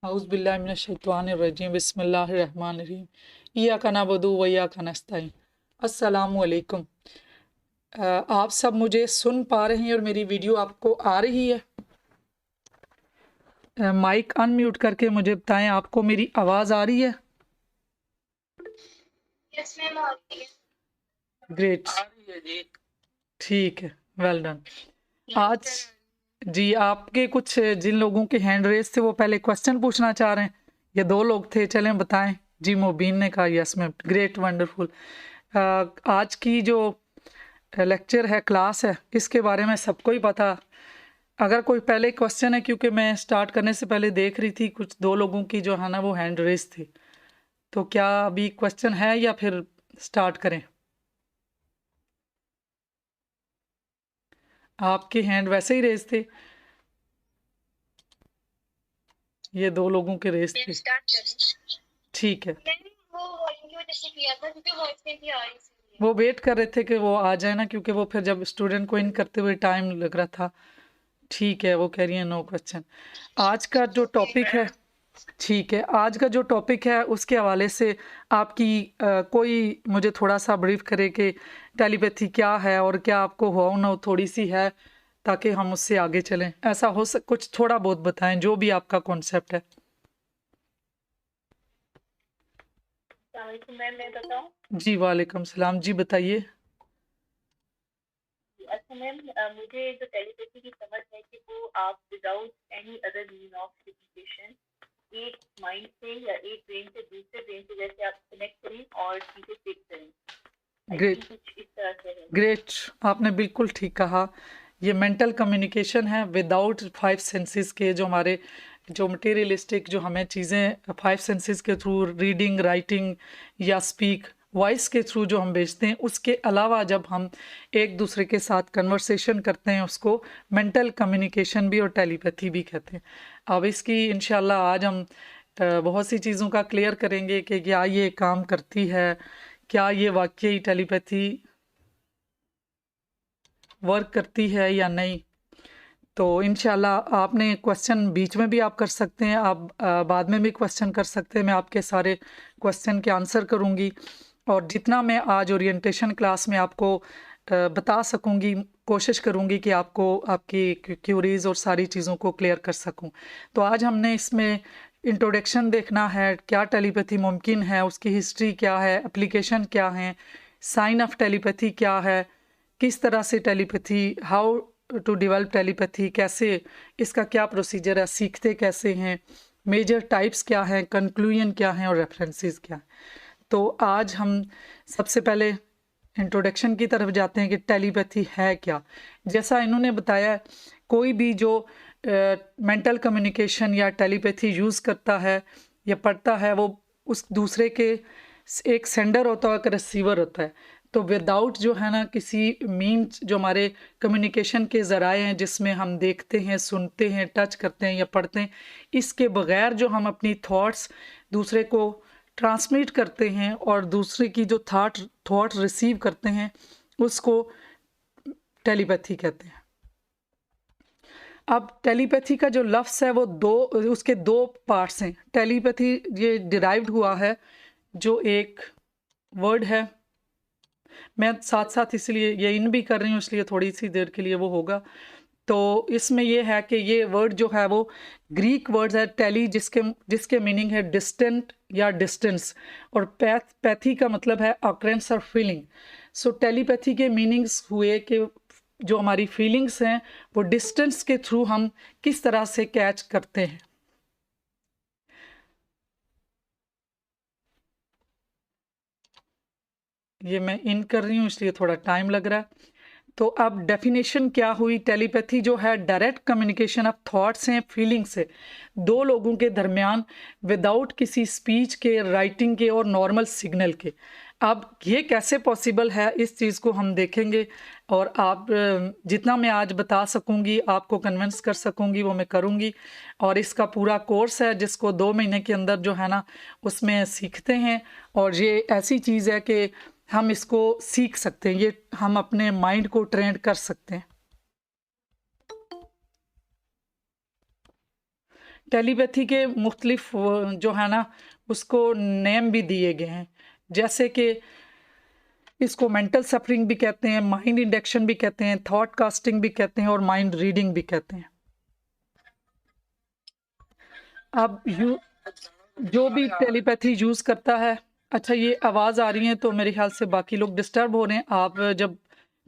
औज़ुबिल्लाहि मिनश्शैतानिर्रजीम बिस्मिल्लाहिर्रहमानिर्रहीम इय्याका नअबुदु व इय्याका नस्तईन। अस्सलामु अलैकुम। आप सब मुझे सुन पा रहे हैं और मेरी वीडियो आपको आ रही है? माइक अनम्यूट करके मुझे बताएं, आपको मेरी आवाज़ आ रही है? यस मैम आ रही है। ग्रेट, आ रही है जी। ठीक है, वेल डन। आज जी आपके कुछ जिन लोगों के हैंड रेस थे वो पहले क्वेश्चन पूछना चाह रहे हैं। ये दो लोग थे, चलें बताएं। जी मोबीन ने कहा यस मैम, ग्रेट वंडरफुल। आज की जो लेक्चर है, क्लास है, इसके बारे में सबको ही पता। अगर कोई पहले क्वेश्चन है, क्योंकि मैं स्टार्ट करने से पहले देख रही थी कुछ दो लोगों की जो है ना वो हैंड रेस थी, तो क्या अभी क्वेश्चन है या फिर स्टार्ट करें? आपके हैंड वैसे ही रेस थे, ये दो लोगों के रेस थे। स्टार्ट करें। ठीक है, वो वॉइस की वजह से किया था क्योंकि वॉइस में भी आ रही थी। वो वेट कर रहे थे कि वो आ जाए ना, क्योंकि वो फिर जब स्टूडेंट को इन करते हुए टाइम लग रहा था। ठीक है, वो कह रही है नो क्वेश्चन। आज का जो टॉपिक है, ठीक है, आज का जो टॉपिक है उसके हवाले से आपकी कोई मुझे थोड़ा सा ब्रीफ करे कि टेलीपैथी क्या है और क्या आपको हो ना थोड़ी सी है, ताकि हम उससे आगे चलें। ऐसा हो कुछ थोड़ा बहुत बताएं, जो भी आपका कॉन्सेप्ट है। मैम मैं बताऊं? जी वालेकुम सलाम, जी बताइए। अच्छा मैम, मुझे जो टेलीपैथी की समझ है कि वो आप without any other mean of communication एक माइंड से या एक ब्रेन से दूसरे ब्रेन से जैसे आप कनेक्ट करें और चीजें सीख करें। आई ग्रेट, थिंक कुछ इस तरह से है। ग्रेट, आपने बिल्कुल ठीक कहा। ये मेंटल कम्युनिकेशन है विदाउट फाइव सेंसेस के। जो हमारे जो मटेरियलिस्टिक जो हमें चीज़ें फाइव सेंसेस के थ्रू रीडिंग, राइटिंग या स्पीक वॉइस के थ्रू जो हम भेजते हैं, उसके अलावा जब हम एक दूसरे के साथ कन्वर्सेशन करते हैं, उसको मेंटल कम्युनिकेशन भी और टेलीपैथी भी कहते हैं। अब इसकी इंशाल्लाह आज हम बहुत सी चीज़ों का क्लियर करेंगे कि क्या ये काम करती है, क्या ये वाकई टेलीपैथी वर्क करती है या नहीं। तो इंशाल्लाह आपने क्वेश्चन बीच में भी आप कर सकते हैं, आप बाद में भी क्वेश्चन कर सकते हैं। मैं आपके सारे क्वेश्चन के आंसर करूंगी और जितना मैं आज ओरिएंटेशन क्लास में आपको बता सकूंगी, कोशिश करूंगी कि आपको आपकी क्यूरीज और सारी चीज़ों को क्लियर कर सकूं। तो आज हमने इसमें इंट्रोडक्शन देखना है, क्या टेलीपैथी मुमकिन है, उसकी हिस्ट्री क्या है, एप्लीकेशन क्या है, साइन ऑफ टेलीपैथी क्या है, किस तरह से telepathy, how to develop telepathy, कैसे इसका क्या प्रोसीजर है, सीखते कैसे हैं, मेजर टाइप्स क्या हैं, कंक्लूजन क्या हैं और रेफरेंसेस क्या हैं। तो आज हम सबसे पहले इंट्रोडक्शन की तरफ जाते हैं कि टेलीपैथी है क्या। जैसा इन्होंने बताया, कोई भी जो मेंटल कम्युनिकेशन या टेलीपैथी यूज़ करता है या पढ़ता है, वो उस दूसरे के एक सेंडर होता है, एक रिसीवर होता है। तो विदाउट जो है ना किसी मीन्स, जो हमारे कम्युनिकेशन के ज़राए हैं जिसमें हम देखते हैं, सुनते हैं, टच करते हैं या पढ़ते हैं, इसके बगैर जो हम अपनी थॉट्स दूसरे को ट्रांसमिट करते हैं और दूसरे की जो थॉट रिसीव करते हैं, उसको टेलीपैथी कहते हैं। अब टेलीपैथी का जो लफ्ज़ है वो उसके दो पार्ट्स हैं। टेलीपैथी ये डिराइव्ड हुआ है, जो एक वर्ड है। मैं साथ साथ इसलिए ये इन भी कर रही हूँ, इसलिए थोड़ी सी देर के लिए वो होगा। तो इसमें ये है कि ये वर्ड जो है वो ग्रीक वर्ड है टेली, जिसके जिसके मीनिंग है डिस्टेंट या डिस्टेंस, और पैथी का मतलब है ऑकरेंस और फीलिंग। सो टेलीपैथी के मीनिंग्स हुए कि जो हमारी फीलिंग्स हैं वो डिस्टेंस के थ्रू हम किस तरह से कैच करते हैं। ये मैं इन कर रही हूँ इसलिए थोड़ा टाइम लग रहा है। तो अब डेफिनेशन क्या हुई, टेलीपैथी जो है डायरेक्ट कम्युनिकेशन ऑफ थॉट्स हैं, फीलिंग्स से दो लोगों के दरमियान विदाउट किसी स्पीच के, राइटिंग के और नॉर्मल सिग्नल के। अब ये कैसे पॉसिबल है, इस चीज़ को हम देखेंगे और आप जितना मैं आज बता सकूंगी, आपको कन्विंस कर सकूंगी, वो मैं करूंगी। और इसका पूरा कोर्स है जिसको 2 महीने के अंदर जो है ना उसमें सीखते हैं। और ये ऐसी चीज़ है कि हम इसको सीख सकते हैं, ये हम अपने माइंड को ट्रेन कर सकते हैं। टेलीपैथी के मुख्तलिफ जो है ना उसको नेम भी दिए गए हैं, जैसे कि इसको मेंटल सफरिंग भी कहते हैं, माइंड इंडक्शन भी कहते हैं, थॉट कास्टिंग भी कहते हैं और माइंड रीडिंग भी कहते हैं। अब जो भी टेलीपैथी यूज़ करता है, अच्छा ये आवाज़ आ रही है तो मेरे ख्याल से बाकी लोग डिस्टर्ब हो रहे हैं। आप जब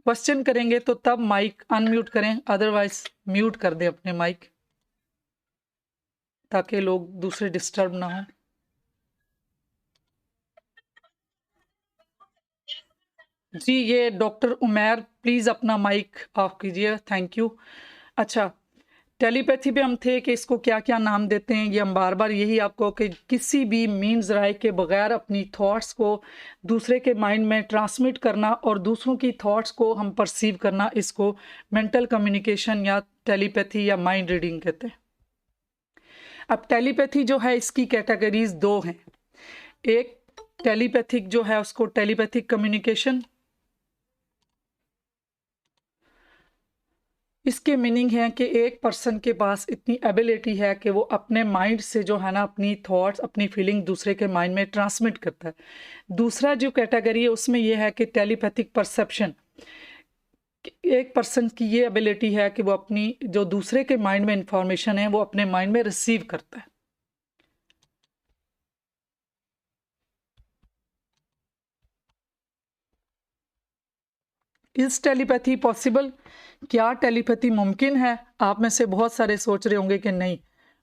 क्वेश्चन करेंगे तो तब माइक अनम्यूट करें, अदरवाइज म्यूट कर दें अपने माइक, ताकि लोग दूसरे डिस्टर्ब ना हो। जी, ये डॉक्टर उमैर प्लीज़ अपना माइक ऑफ कीजिए, थैंक यू। अच्छा, टेलीपैथी पे हम थे कि इसको क्या-क्या नाम देते हैं, ये हम बार-बार यही आपको कि किसी भी मीन्स राय के बगैर अपनी थॉट्स को दूसरे के माइंड में ट्रांसमिट करना और दूसरों की थॉट्स को हम परसीव करना, इसको मेंटल कम्युनिकेशन या टेलीपैथी या माइंड रीडिंग कहते हैं। अब टेलीपैथी जो है इसकी कैटेगरीज 2 हैं। एक टेलीपैथिक जो है उसको टेलीपैथिक कम्युनिकेशन, इसके मीनिंग है कि एक पर्सन के पास इतनी एबिलिटी है कि वो अपने माइंड से जो है ना अपनी थॉट्स, अपनी फीलिंग दूसरे के माइंड में ट्रांसमिट करता है। दूसरा जो कैटेगरी है उसमें ये है कि टेलीपैथिक परसेप्शन, एक पर्सन की ये एबिलिटी है कि वो अपनी जो दूसरे के माइंड में इंफॉर्मेशन है वो अपने माइंड में रिसीव करता है। Is telepathy possible? क्या टेलीपैथी मुमकिन है? आप में से बहुत सारे सोच रहे होंगे कि नहीं,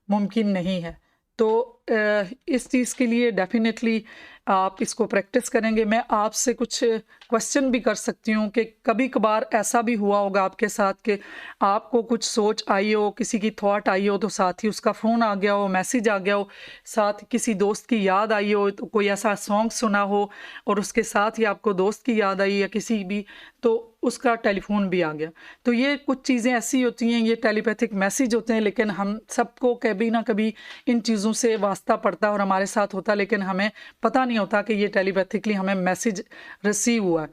मुमकिन नहीं है। तो इस चीज़ के लिए डेफिनेटली आप इसको प्रैक्टिस करेंगे। मैं आपसे कुछ क्वेश्चन भी कर सकती हूँ कि कभी कभार ऐसा भी हुआ होगा आपके साथ कि आपको कुछ सोच आई हो, किसी की थॉट आई हो तो साथ ही उसका फ़ोन आ गया हो, मैसेज आ गया हो, साथ किसी दोस्त की याद आई हो, तो कोई ऐसा सॉन्ग सुना हो और उसके साथ ही आपको दोस्त की याद आई या किसी भी, तो उसका टेलीफोन भी आ गया। तो ये कुछ चीज़ें ऐसी होती हैं, ये टेलीपैथिक मैसेज होते हैं, लेकिन हम सबको कभी ना कभी इन चीज़ों से वास्ता पड़ता है और हमारे साथ होता है, लेकिन हमें पता नहीं होता कि ये टेलीपैथिकली हमें मैसेज रिसीव हुआ है।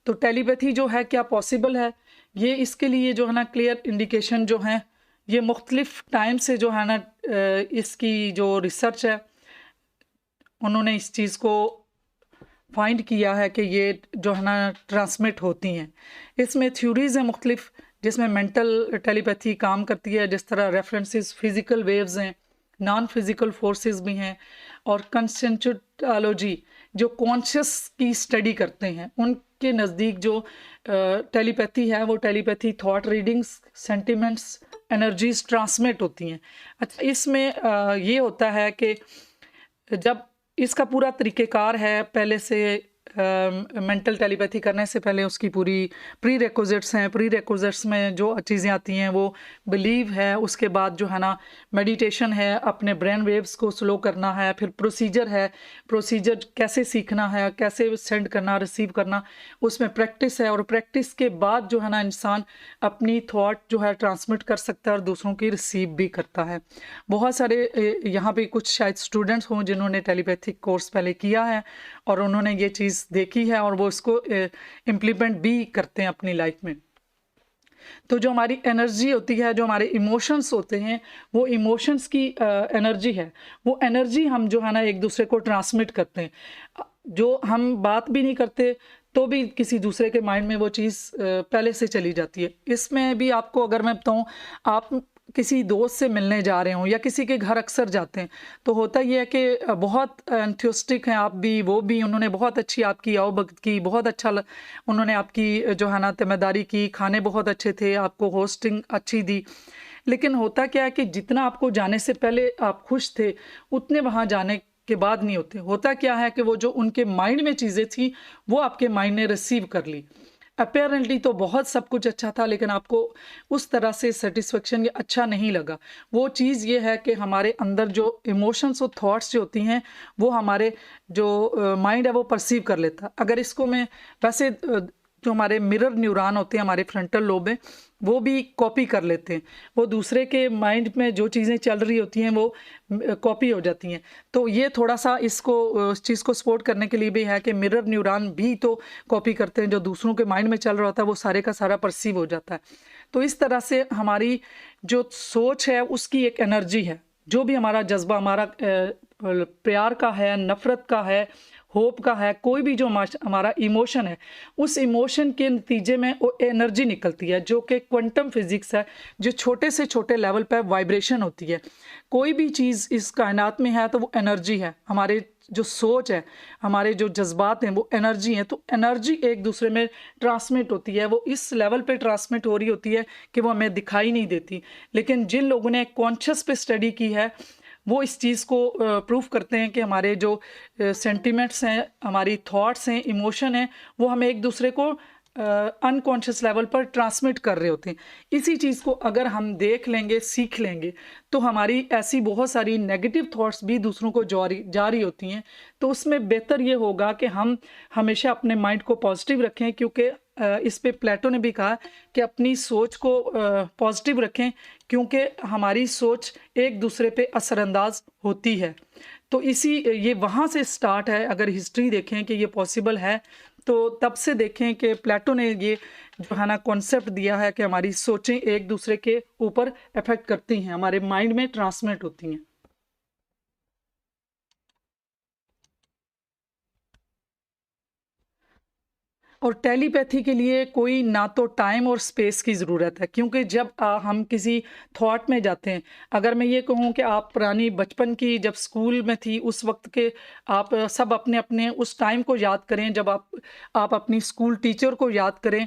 तो टेलीपैथी जो है क्या पॉसिबल है? ये इसके लिए जो है ना क्लियर इंडिकेशन जो हैं, ये मुख्तलिफ टाइम से जो है ना इसकी जो रिसर्च है उन्होंने इस चीज़ को फाइंड किया है कि ये जो है ना ट्रांसमिट होती हैं। इसमें थ्योरीज़ हैं मुख्तलिफ, जिसमें मेंटल टेलीपैथी काम करती है, जिस तरह रेफरेंसेस फिज़िकल वेव्स हैं, नॉन फिज़िकल फोर्सेस भी हैं, और कंसेंट्रोलॉजी जो कॉन्शियस की स्टडी करते हैं, उनके नज़दीक जो टेलीपैथी है वो telepathy thought readings, sentiments, energies transmit होती हैं। अच्छा, इसमें ये होता है कि जब इसका पूरा तरीक़ेकार है, पहले से मेंटल टेलीपैथी करने से पहले उसकी पूरी प्री रिक्विजिट्स हैं। प्री रिक्विजिट्स में जो चीज़ें आती हैं वो बिलीव है, उसके बाद जो है ना मेडिटेशन है, अपने ब्रेन वेव्स को स्लो करना है, फिर प्रोसीजर है, प्रोसीजर कैसे सीखना है, कैसे सेंड करना, रिसीव करना, उसमें प्रैक्टिस है, और प्रैक्टिस के बाद जो है ना इंसान अपनी थॉट जो है ट्रांसमिट कर सकता है और दूसरों की रिसीव भी करता है। बहुत सारे यहाँ पे कुछ शायद स्टूडेंट्स हों जिन्होंने टेलीपैथिक कोर्स पहले किया है और उन्होंने ये चीज़ देखी है और वो इसको इम्प्लीमेंट भी करते हैं अपनी लाइफ में। तो जो हमारी एनर्जी होती है, जो हमारे इमोशंस होते हैं, वो इमोशंस की एनर्जी है, वो एनर्जी हम जो है ना एक दूसरे को ट्रांसमिट करते हैं। जो हम बात भी नहीं करते तो भी किसी दूसरे के माइंड में वो चीज़ पहले से चली जाती है। इसमें भी आपको अगर मैं बताऊँ, आप किसी दोस्त से मिलने जा रहे हों या किसी के घर अक्सर जाते हैं, तो होता ये है कि बहुत एंथुसियास्टिक हैं आप भी, वो भी, उन्होंने बहुत अच्छी आपकी आओभगत की, बहुत अच्छा उन्होंने आपकी जो है ना तिम्मेदारी की, खाने बहुत अच्छे थे, आपको होस्टिंग अच्छी दी। लेकिन होता क्या है कि जितना आपको जाने से पहले आप खुश थे, उतने वहाँ जाने के बाद नहीं होते। होता क्या है कि वो जो उनके माइंड में चीज़ें थी वो आपके माइंड ने रिसीव कर ली। अपेरेंटली तो बहुत सब कुछ अच्छा था, लेकिन आपको उस तरह से सेटिस्फेक्शन या अच्छा नहीं लगा। वो चीज़ ये है कि हमारे अंदर जो इमोशंस और थॉट्स जो होती हैं, वो हमारे जो माइंड है वो परसीव कर लेता। अगर इसको मैं वैसे जो हमारे मिरर न्यूरॉन होते हैं, हमारे फ्रंटल लोब में, वो भी कॉपी कर लेते हैं। वो दूसरे के माइंड में जो चीज़ें चल रही होती हैं वो कॉपी हो जाती हैं। तो ये थोड़ा सा इसको इस चीज़ को सपोर्ट करने के लिए भी है कि मिरर न्यूरॉन भी तो कॉपी करते हैं, जो दूसरों के माइंड में चल रहा होता है वो सारे का सारा परसीव हो जाता है। तो इस तरह से हमारी जो सोच है उसकी एक एनर्जी है, जो भी हमारा जज्बा, हमारा प्यार का है, नफ़रत का है, होप का है, कोई भी जो हमारा इमोशन है, उस इमोशन के नतीजे में वो एनर्जी निकलती है, जो कि क्वांटम फिज़िक्स है, जो छोटे से छोटे लेवल पर वाइब्रेशन होती है। कोई भी चीज़ इस कायनात में है तो वो एनर्जी है। हमारे जो सोच है, हमारे जो जज्बात हैं, वो एनर्जी हैं। तो एनर्जी एक दूसरे में ट्रांसमिट होती है, वो इस लेवल पे ट्रांसमिट हो रही होती है कि वो हमें दिखाई नहीं देती। लेकिन जिन लोगों ने कॉन्शियस पे स्टडी की है, वो इस चीज़ को प्रूव करते हैं कि हमारे जो सेंटिमेंट्स हैं, हमारी थॉट्स हैं, इमोशन हैं, वो हम एक दूसरे को अनकॉन्शियस लेवल पर ट्रांसमिट कर रहे होते हैं। इसी चीज़ को अगर हम देख लेंगे, सीख लेंगे, तो हमारी ऐसी बहुत सारी नेगेटिव थॉट्स भी दूसरों को जारी होती हैं। तो उसमें बेहतर ये होगा कि हम हमेशा अपने माइंड को पॉजिटिव रखें, क्योंकि इस पे प्लेटो ने भी कहा कि अपनी सोच को पॉजिटिव रखें, क्योंकि हमारी सोच एक दूसरे पे असरअंदाज होती है। तो ये वहाँ से स्टार्ट है। अगर हिस्ट्री देखें कि ये पॉसिबल है, तो तब से देखें कि प्लेटो ने ये जो है ना कॉन्सेप्ट दिया है कि हमारी सोचें एक दूसरे के ऊपर इफेक्ट करती हैं, हमारे माइंड में ट्रांसमिट होती हैं। और टेलीपैथी के लिए कोई ना तो टाइम और स्पेस की ज़रूरत है, क्योंकि जब हम किसी थॉट में जाते हैं, अगर मैं ये कहूँ कि आप पुरानी बचपन की जब स्कूल में थी उस वक्त के आप सब अपने अपने उस टाइम को याद करें, जब आप अपनी स्कूल टीचर को याद करें,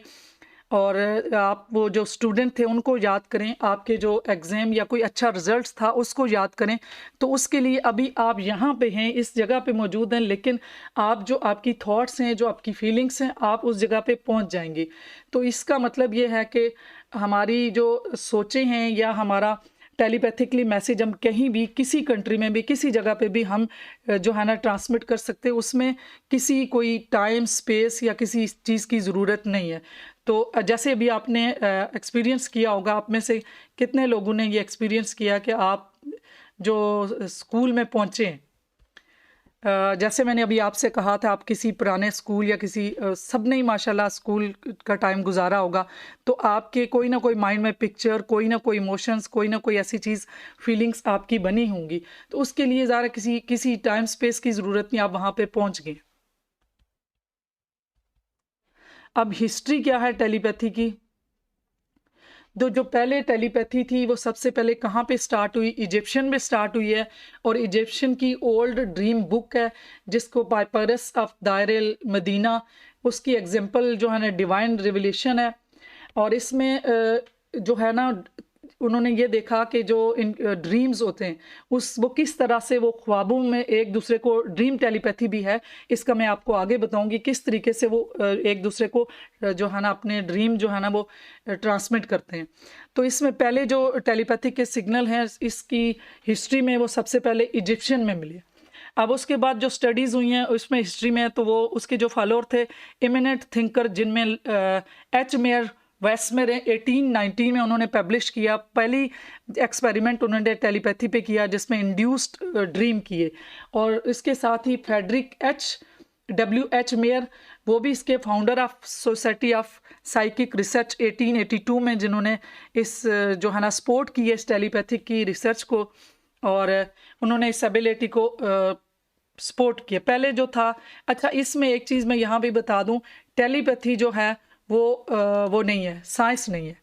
और आप वो जो स्टूडेंट थे उनको याद करें, आपके जो एग्ज़ाम या कोई अच्छा रिजल्ट था उसको याद करें। तो उसके लिए अभी आप यहाँ पे हैं, इस जगह पे मौजूद हैं, लेकिन आप जो आपकी थॉट्स हैं, जो आपकी फीलिंग्स हैं, आप उस जगह पे पहुँच जाएंगे। तो इसका मतलब ये है कि हमारी जो सोचें हैं या हमारा टेलीपैथिकली मैसेज हम कहीं भी, किसी कंट्री में भी, किसी जगह पे भी हम जो है ना ट्रांसमिट कर सकते हैं। उसमें किसी कोई टाइम, स्पेस या किसी चीज़ की ज़रूरत नहीं है। तो जैसे अभी आपने एक्सपीरियंस किया होगा, आप में से कितने लोगों ने ये एक्सपीरियंस किया कि आप जो स्कूल में पहुँचे, जैसे मैंने अभी आपसे कहा था, आप किसी पुराने स्कूल या किसी सबने ही माशाल्लाह स्कूल का टाइम गुजारा होगा, तो आपके कोई ना कोई माइंड में पिक्चर, कोई ना कोई इमोशंस, कोई ना कोई ऐसी चीज़, फीलिंग्स आपकी बनी होंगी। तो उसके लिए ज़रा किसी किसी टाइम स्पेस की ज़रूरत नहीं, आप वहाँ पे पहुँच गए। अब हिस्ट्री क्या है टेलीपैथी की? तो जो पहले टेलीपैथी थी वो सबसे पहले कहाँ पे स्टार्ट हुई? इजिप्शियन में स्टार्ट हुई है, और इजिप्शियन की ओल्ड ड्रीम बुक है, जिसको पाइपरस ऑफ दायर अल मदीना, उसकी एग्जांपल जो है ना डिवाइन रिवलेशन है। और इसमें जो है ना उन्होंने ये देखा कि जो इन ड्रीम्स होते हैं, वो किस तरह से वो ख्वाबों में एक दूसरे को, ड्रीम टेलीपैथी भी है, इसका मैं आपको आगे बताऊंगी किस तरीके से वो एक दूसरे को जो है ना अपने ड्रीम जो है ना वो ट्रांसमिट करते हैं। तो इसमें पहले जो टेलीपैथी के सिग्नल हैं, इसकी हिस्ट्री में वो सबसे पहले इजिप्शियन में मिले। अब उसके बाद जो स्टडीज़ हुई हैं उसमें हिस्ट्री में, तो वो उसके जो फॉलोअर थे इमिनेंट थिंकर, जिनमें एच मेयर वेस्टमेयर 1819 में उन्होंने पब्लिश किया पहली एक्सपेरिमेंट उन्होंने टेलीपैथी पे किया, जिसमें इंड्यूस्ड ड्रीम किए। और इसके साथ ही फ्रेडरिक W.H. मेयर, वो भी इसके founder of society of psychic research 1882 में, जिन्होंने इस जो है ना सपोर्ट की है इस टेलीपैथिक की रिसर्च को, और उन्होंने इस एबिलिटी को सपोर्ट किया पहले जो था। अच्छा, इसमें एक चीज़ मैं यहाँ भी बता दूँ, टेलीपैथी जो है वो नहीं है, साइंस नहीं है।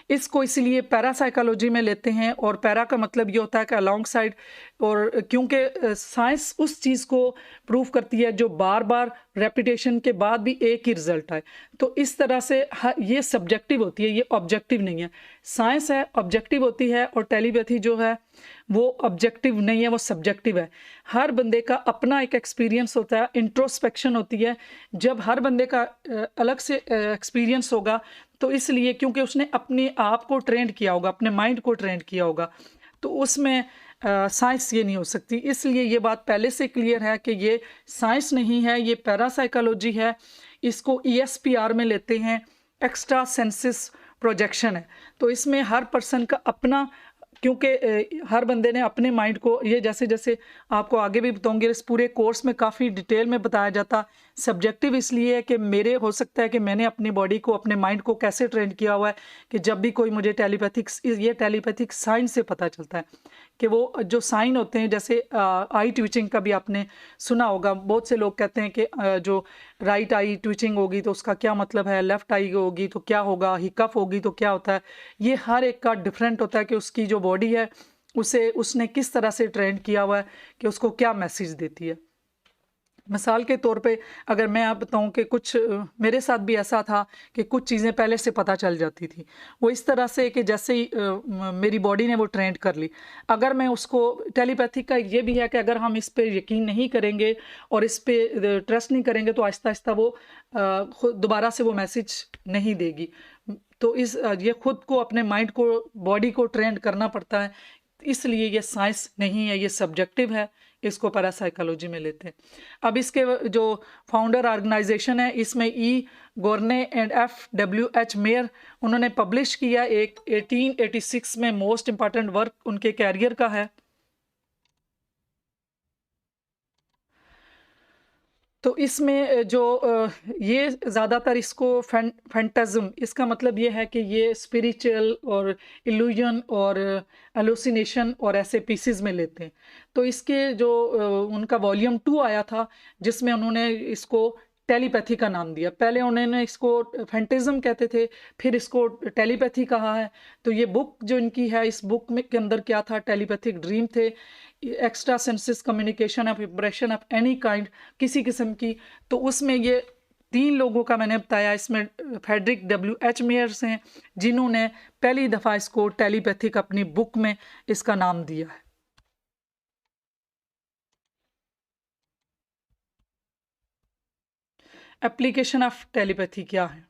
इसको इसलिए पैरासाइकोलॉजी में लेते हैं, और पैरा का मतलब ये होता है कि अलॉन्ग साइड, और क्योंकि साइंस उस चीज़ को प्रूव करती है जो बार बार रेपिटेशन के बाद भी एक ही रिजल्ट आए। तो इस तरह से ये सब्जेक्टिव होती है, ये ऑब्जेक्टिव नहीं है। साइंस है ऑब्जेक्टिव होती है, और टेलीपैथी जो है वो ऑब्जेक्टिव नहीं है, वो सब्जेक्टिव है। हर बंदे का अपना एक एक्सपीरियंस होता है, इंट्रोस्पेक्शन होती है। जब हर बंदे का अलग से एक्सपीरियंस होगा, तो इसलिए क्योंकि उसने अपने आप को ट्रेंड किया होगा, अपने माइंड को ट्रेंड किया होगा, तो उसमें साइंस ये नहीं हो सकती। इसलिए ये बात पहले से क्लियर है कि ये साइंस नहीं है, ये पैरासाइकोलॉजी है। इसको ESPR में लेते हैं, एक्स्ट्रा सेंसिस प्रोजेक्शन है। तो इसमें हर पर्सन का अपना, क्योंकि हर बंदे ने अपने माइंड को, ये जैसे जैसे आपको आगे भी बताऊंगे, इस पूरे कोर्स में काफ़ी डिटेल में बताया जाता। सब्जेक्टिव इसलिए है कि मेरे हो सकता है कि मैंने अपनी बॉडी को, अपने माइंड को कैसे ट्रेन किया हुआ है कि जब भी कोई मुझे टेलीपैथिक, ये टेलीपैथिक साइंस से पता चलता है कि वो जो साइन होते हैं, जैसे आई ट्विचिंग का भी आपने सुना होगा, बहुत से लोग कहते हैं कि जो राइट आई ट्विचिंग होगी तो उसका क्या मतलब है, लेफ्ट आई होगी तो क्या होगा, हिकअप होगी तो क्या होता है। ये हर एक का डिफरेंट होता है कि उसकी जो बॉडी है उसे उसने किस तरह से ट्रेन किया हुआ है कि उसको क्या मैसेज देती है। मिसाल के तौर पे अगर मैं आप बताऊं कि कुछ मेरे साथ भी ऐसा था कि कुछ चीज़ें पहले से पता चल जाती थी। वो इस तरह से कि जैसे ही मेरी बॉडी ने वो ट्रेंड कर ली, अगर मैं उसको टेलीपैथी का ये भी है कि अगर हम इस पे यकीन नहीं करेंगे और इस पे ट्रस्ट नहीं करेंगे तो आहिस्ता आहिस्ता वो खुद दोबारा से वो मैसेज नहीं देगी। तो ये खुद को अपने माइंड को बॉडी को ट्रेंड करना पड़ता है, इसलिए ये साइंस नहीं है, ये सब्जेक्टिव है, इसको पैरासाइकोलॉजी में लेते हैं। अब इसके जो फाउंडर ऑर्गेनाइजेशन है इसमें ई गोर्ने एंड FWH मेयर उन्होंने पब्लिश किया एक 1886 में, मोस्ट इम्पॉर्टेंट वर्क उनके कैरियर का है। तो इसमें जो ये ज़्यादातर इसको फैंटाज्म, इसका मतलब ये है कि ये स्पिरिचुअल और इल्यूजन और एलुसिनेशन और ऐसे पीसेस में लेते हैं। तो इसके जो उनका वॉल्यूम 2 आया था जिसमें उन्होंने इसको टेलीपैथी का नाम दिया। पहले उन्होंने इसको फैंटिज्म कहते थे, फिर इसको टेलीपैथी कहा है। तो ये बुक जो इनकी है, इस बुक में के अंदर क्या था, टेलीपैथिक ड्रीम थे, extra senses communication of impression of any kind, किसी किस्म की। तो उसमें ये 3 लोगों का मैंने बताया, इसमें फ्रेडरिक WH मेयर्स हैं जिन्होंने पहली दफ़ा इसको टेलीपैथिक अपनी बुक में इसका नाम दिया है। एप्लीकेशन ऑफ टेलीपैथी क्या है?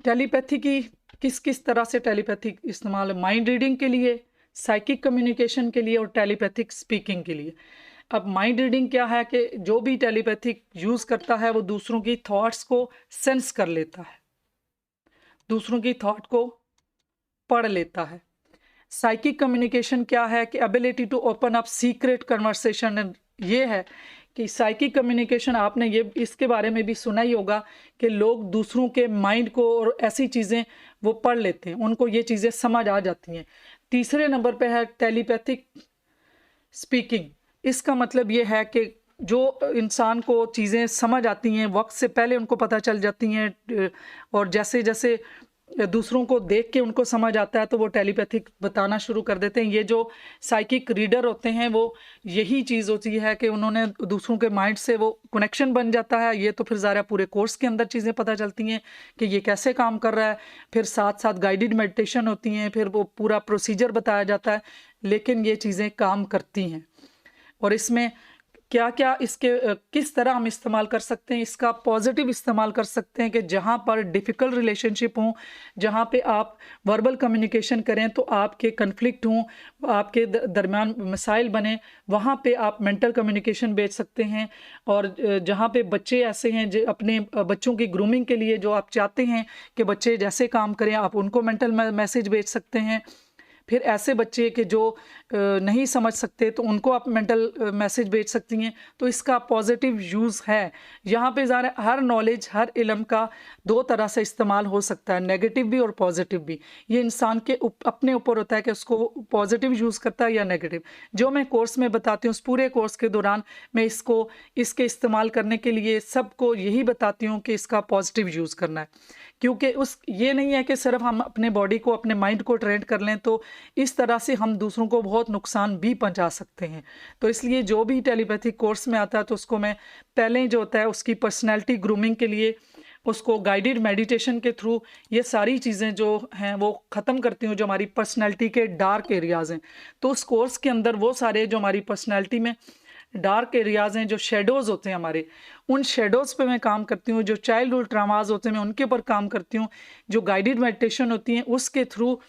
टेलीपैथी की किस किस तरह से टेलीपैथिक इस्तेमाल है? माइंड रीडिंग के लिए, साइकिक कम्युनिकेशन के लिए और टेलीपैथिक स्पीकिंग के लिए। अब माइंड रीडिंग क्या है कि जो भी टेलीपैथिक यूज़ करता है वो दूसरों की थॉट्स को सेंस कर लेता है, दूसरों की थॉट को पढ़ लेता है। साइकिक कम्युनिकेशन क्या है कि ability to open up secret conversation. ये है कि साइकिक कम्युनिकेशन, आपने ये इसके बारे में भी सुना ही होगा कि लोग दूसरों के माइंड को और ऐसी चीज़ें वो पढ़ लेते हैं, उनको ये चीज़ें समझ आ जाती हैं। तीसरे नंबर पे है टेलीपैथिक स्पीकिंग। इसका मतलब ये है कि जो इंसान को चीज़ें समझ आती हैं, वक्त से पहले उनको पता चल जाती हैं, और जैसे जैसे दूसरों को देख के उनको समझ आता है तो वो टेलीपैथिक बताना शुरू कर देते हैं। ये जो साइकिक रीडर होते हैं वो यही चीज़ होती है कि उन्होंने दूसरों के माइंड से वो कनेक्शन बन जाता है। ये तो फिर ज़रा पूरे कोर्स के अंदर चीज़ें पता चलती हैं कि ये कैसे काम कर रहा है। फिर साथ साथ गाइडेड मेडिटेशन होती हैं, फिर वो पूरा प्रोसीजर बताया जाता है, लेकिन ये चीज़ें काम करती हैं। और इसमें क्या क्या इसके किस तरह हम इस्तेमाल कर सकते हैं, इसका पॉजिटिव इस्तेमाल कर सकते हैं कि जहाँ पर डिफ़िकल्ट रिलेशनशिप हों, जहाँ पे आप वर्बल कम्युनिकेशन करें तो आपके कन्फ्लिक्ट हों, आपके दरमियान मसाइल बने, वहाँ पे आप मेंटल कम्युनिकेशन भेज सकते हैं। और जहाँ पे बच्चे ऐसे हैं जो अपने बच्चों की ग्रूमिंग के लिए जो आप चाहते हैं कि बच्चे जैसे काम करें, आप उनको मेंटल मैसेज भेज सकते हैं। फिर ऐसे बच्चे कि जो नहीं समझ सकते तो उनको आप मेंटल मैसेज भेज सकती हैं। तो इसका पॉजिटिव यूज़ है। यहाँ पे ज़रा हर नॉलेज, हर इल्म का 2 तरह से इस्तेमाल हो सकता है, नेगेटिव भी और पॉजिटिव भी। ये इंसान के अपने ऊपर होता है कि उसको पॉजिटिव यूज़ करता है या नेगेटिव। जो मैं कोर्स में बताती हूँ, उस पूरे कोर्स के दौरान मैं इसके इस्तेमाल करने के लिए सबको यही बताती हूँ कि इसका पॉजिटिव यूज़ करना है। क्योंकि ये नहीं है कि सिर्फ हम अपने बॉडी को, अपने माइंड को ट्रेन कर लें, तो इस तरह से हम दूसरों को बहुत नुकसान भी पहुंचा सकते हैं। तो इसलिए जो भी टेलीपैथिक कोर्स में आता है तो उसको मैं पहले जो होता है उसकी पर्सनैलिटी ग्रूमिंग के लिए उसको गाइडेड मेडिटेशन के थ्रू ये सारी चीज़ें जो हैं वो ख़त्म करती हूँ, जो हमारी पर्सनैलिटी के डार्क एरियाज़ हैं। तो उस कोर्स के अंदर वो सारे जो हमारी पर्सनैलिटी में डार्क एरियाज़ हैं, जो शेडोज़ होते हैं हमारे, उन शेडोज़ पे मैं काम करती हूँ। जो चाइल्डहुड ट्रामाज होते हैं मैं उनके ऊपर काम करती हूँ। जो गाइडेड मेडिटेशन होती हैं उसके थ्रू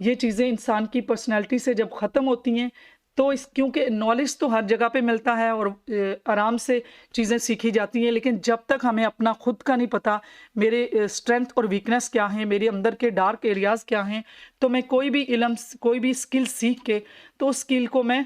ये चीज़ें इंसान की पर्सनैलिटी से जब ख़त्म होती हैं तो क्योंकि नॉलेज तो हर जगह पे मिलता है और आराम से चीज़ें सीखी जाती हैं, लेकिन जब तक हमें अपना खुद का नहीं पता, मेरे स्ट्रेंथ और वीकनेस क्या हैं, मेरे अंदर के डार्क एरियाज़ क्या हैं, तो मैं कोई भी इल्म, कोई भी स्किल सीख के तो उस स्किल को मैं